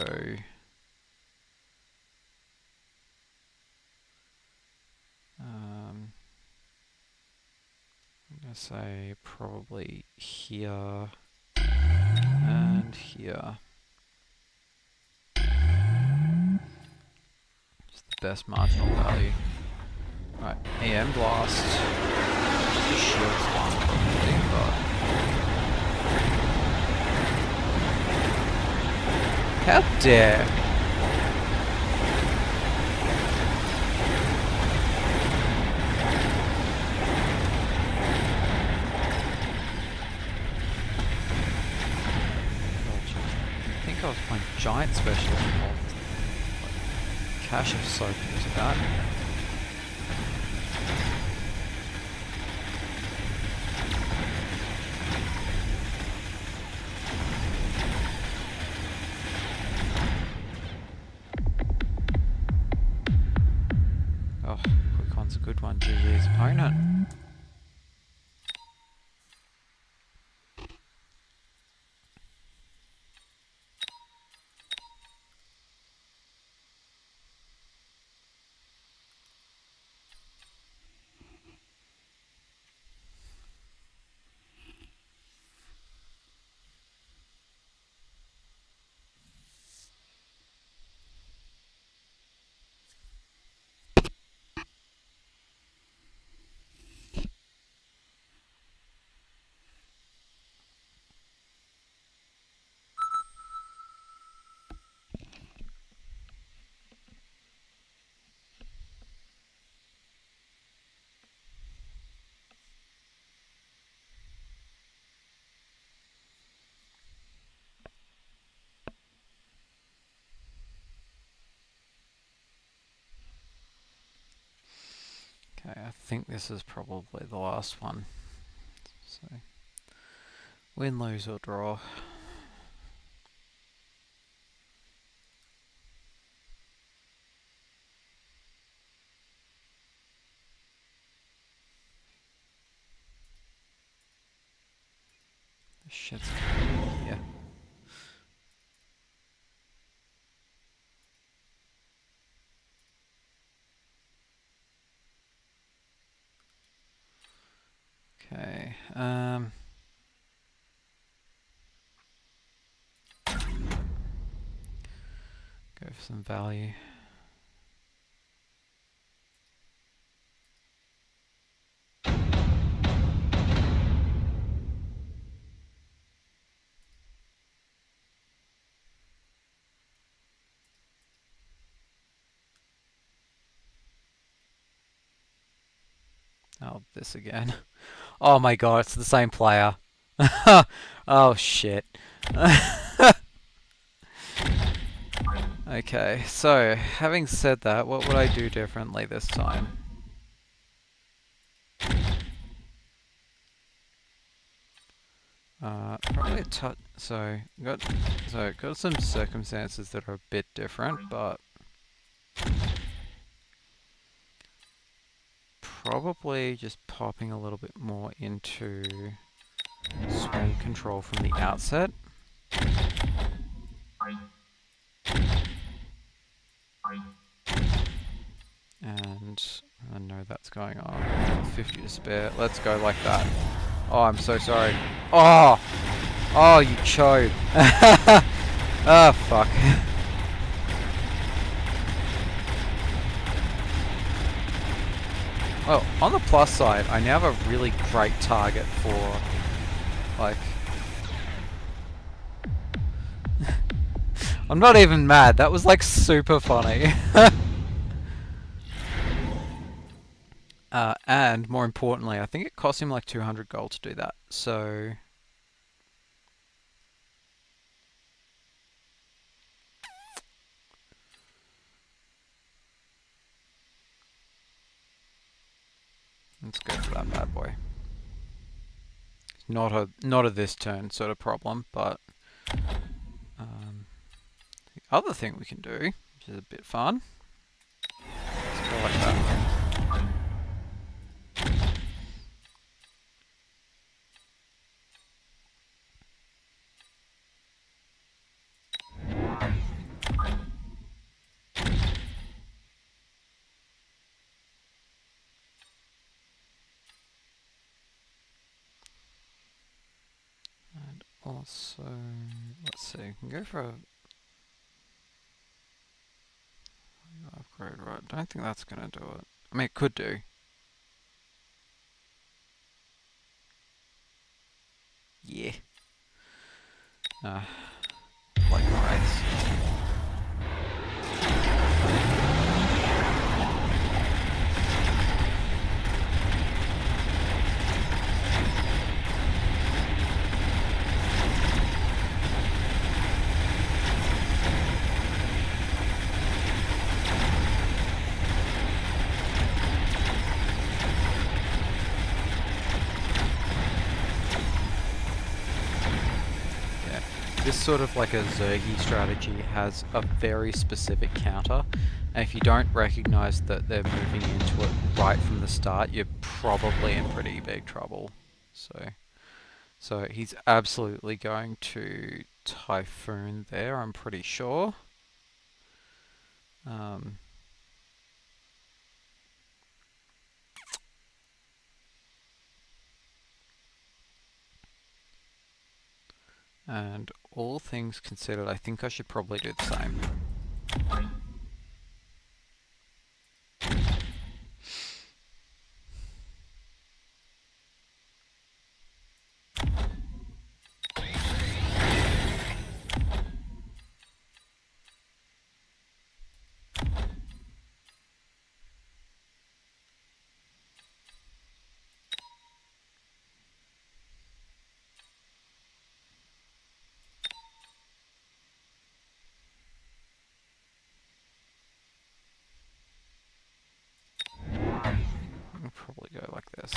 S1: I'm going to say probably here and here. It's the best marginal value. Right, EM blast. The shield's one probably, but... how dare! I think I was playing giant specialist. Cache of soap into that. Oh, quick one's a good one. GG's opponent. Okay, I think this is probably the last one. So, win, lose or draw. This shit's here. Okay, go for some value. Oh, this again. Oh my god, it's the same player. Oh shit. Okay, so having said that, what would I do differently this time? Probably a touch. Got some circumstances that are a bit different, but probably just popping a little bit more into swarm control from the outset. And I know that's going on. 50 to spare. Let's go like that. Oh, I'm so sorry. Oh! Oh, you chode. Oh, fuck. Well, on the plus side, I now have a really great target for, like... I'm not even mad. That was, like, super funny. And more importantly, I think it cost him like 200 gold to do that. So let's go for that bad boy. Not a this turn sort of problem, but the other thing we can do, which is a bit fun, let's go like that. And also, let's see, we can go for a upgrade, right? I don't think that's going to do it. I mean, it could do. Yeah. Like rice. This sort of like a Zergy strategy has a very specific counter, and if you don't recognize that they're moving into it right from the start, you're probably in pretty big trouble. So he's absolutely going to Typhoon there, I'm pretty sure. And all things considered, I think I should probably do the same. I'll probably go like this.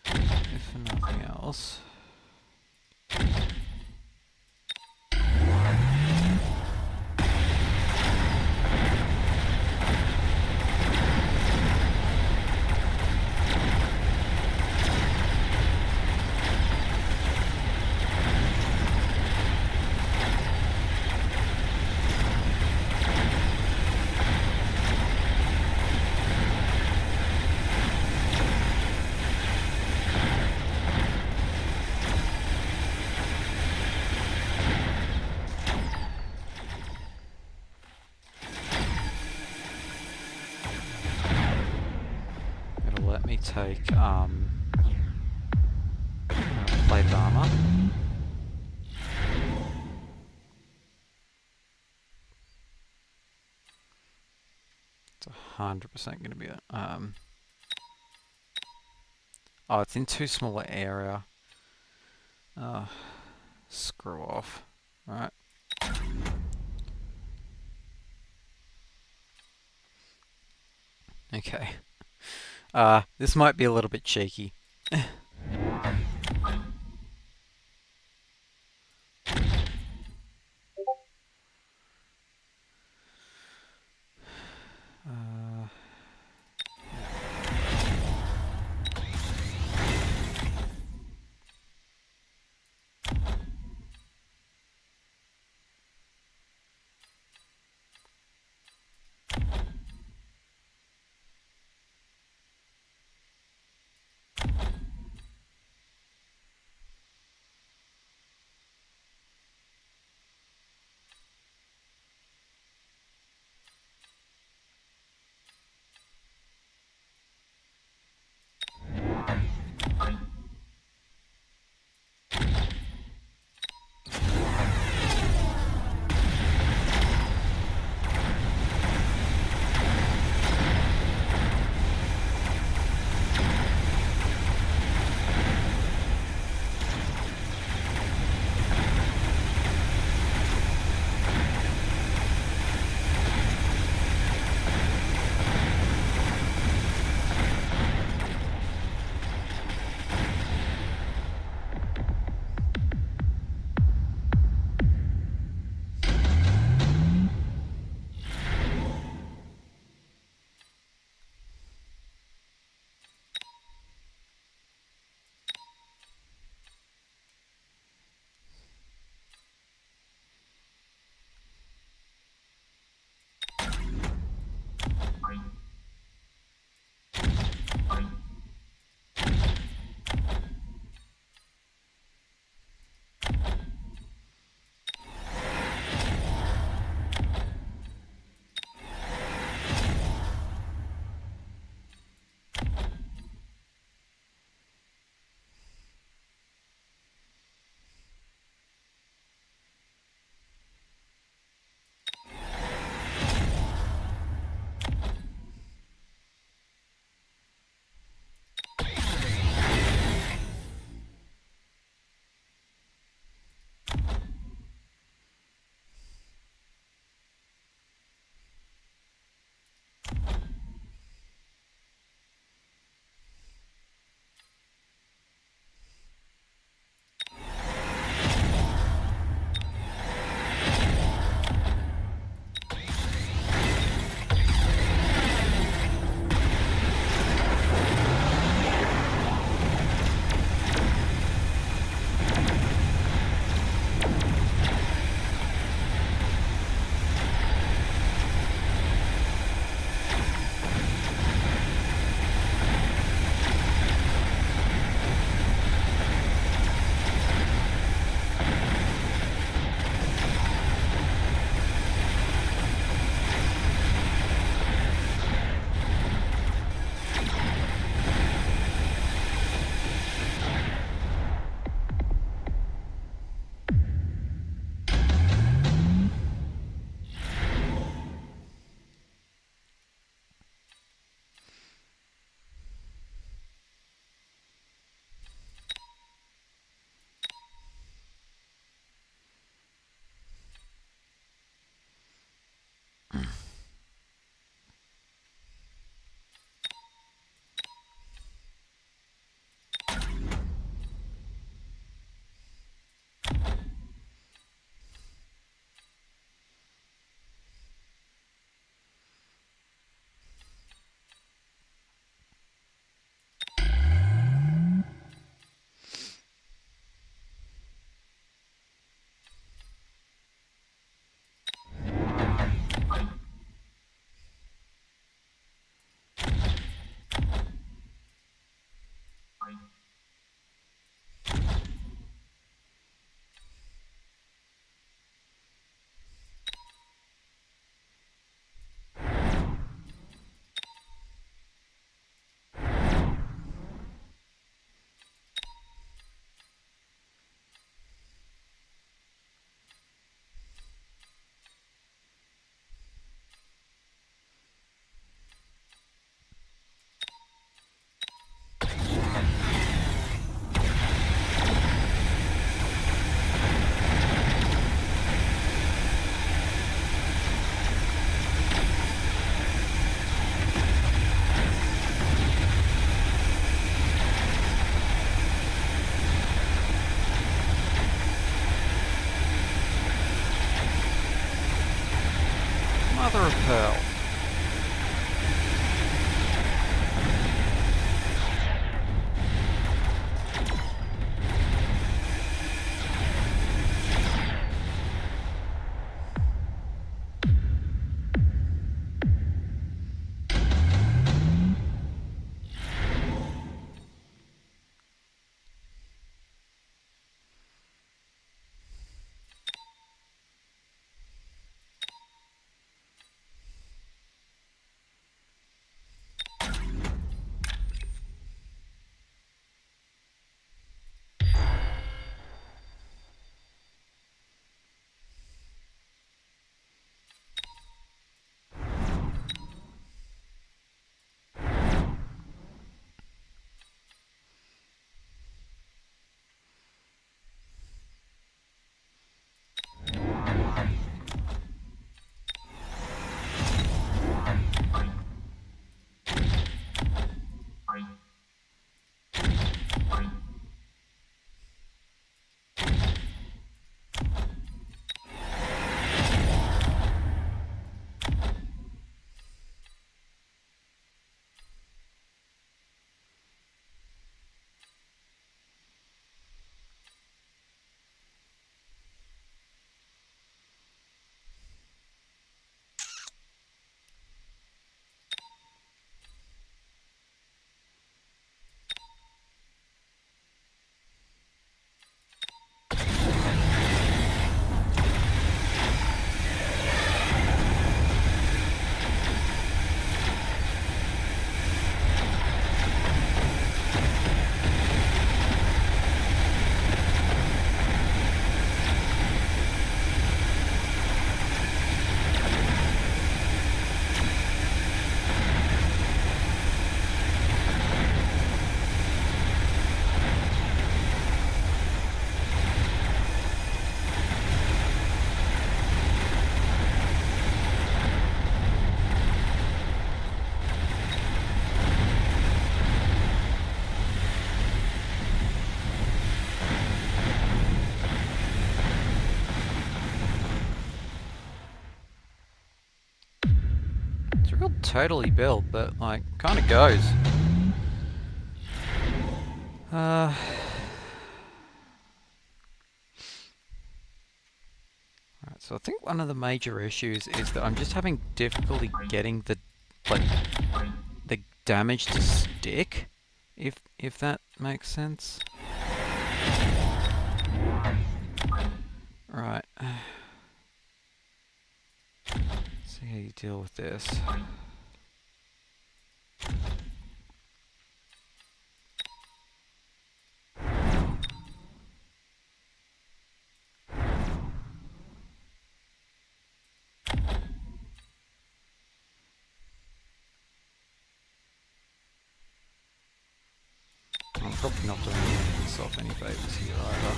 S1: If for nothing else. It'll let me take plated armor. It's 100% going to be oh, it's in too small an area. Screw off. Right. Okay. This might be a little bit cheeky. totally built, but like kind of goes. Right, so I think one of the major issues is that I'm just having difficulty getting the like the damage to stick, if that makes sense. Right. See how you deal with this. I'm probably not doing myself any favors here either.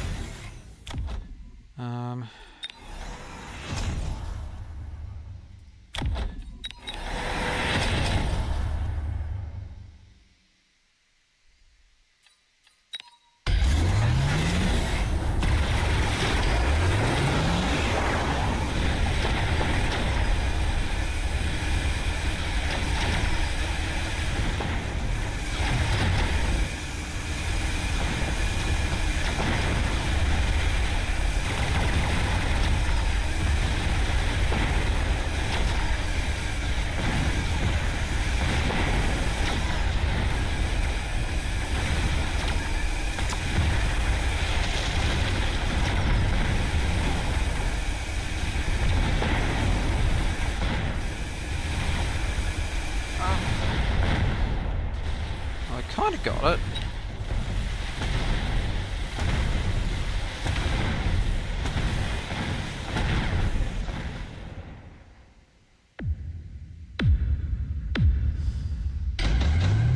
S1: I kind of got it.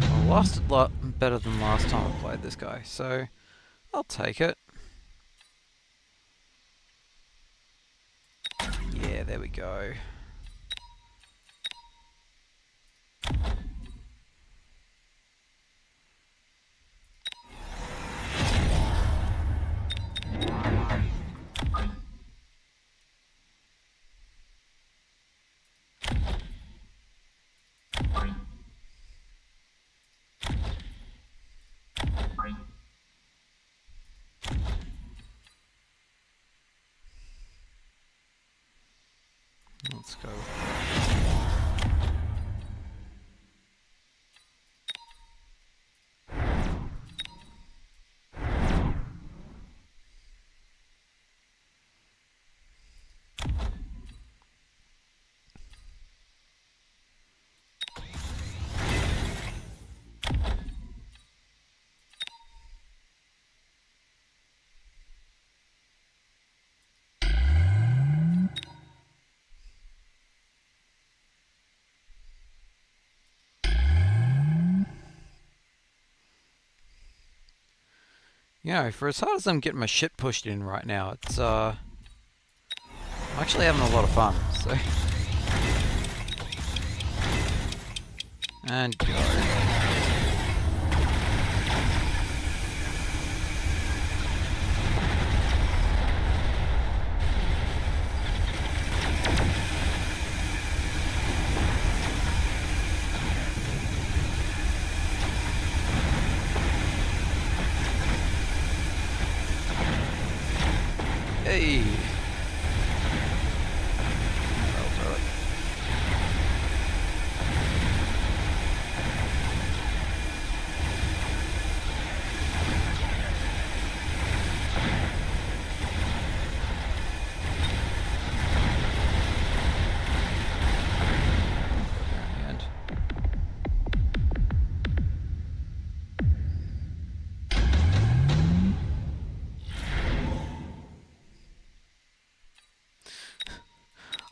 S1: Well, lasted a lot better than last time I played this guy, so I'll take it. Yeah, there we go. Let's go with that. You know, for as hard as I'm getting my shit pushed in right now, it's I'm actually having a lot of fun, so. And go. Hey! That'll do it.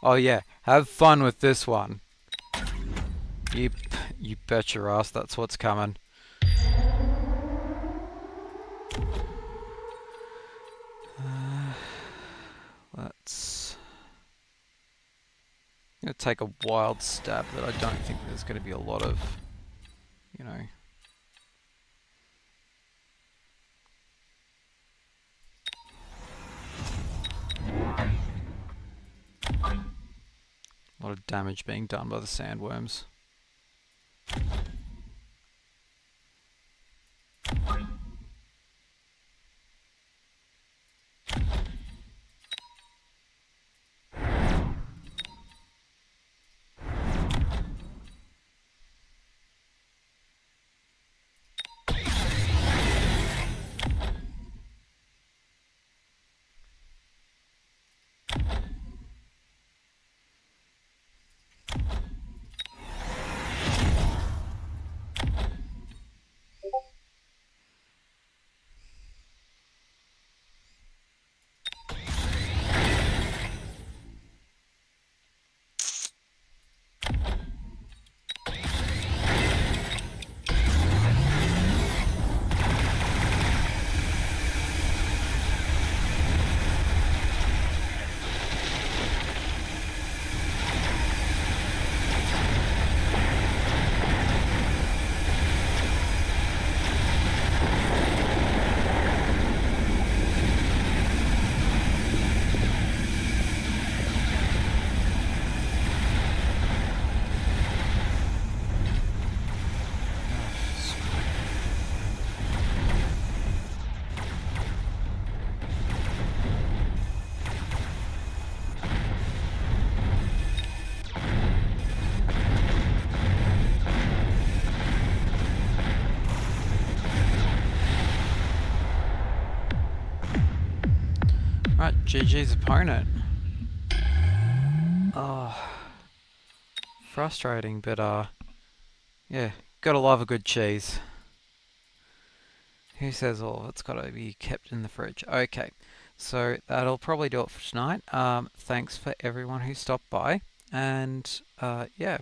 S1: Oh yeah, have fun with this one. You bet your ass that's what's coming. Let's... I'm going to take a wild stab that I don't think there's going to be a lot of, you know... A lot of damage being done by the sandworms. GG's opponent. Oh, frustrating, but yeah, gotta love a good cheese. Who says all it's gotta be kept in the fridge? Okay, so that'll probably do it for tonight. Thanks for everyone who stopped by, and yeah.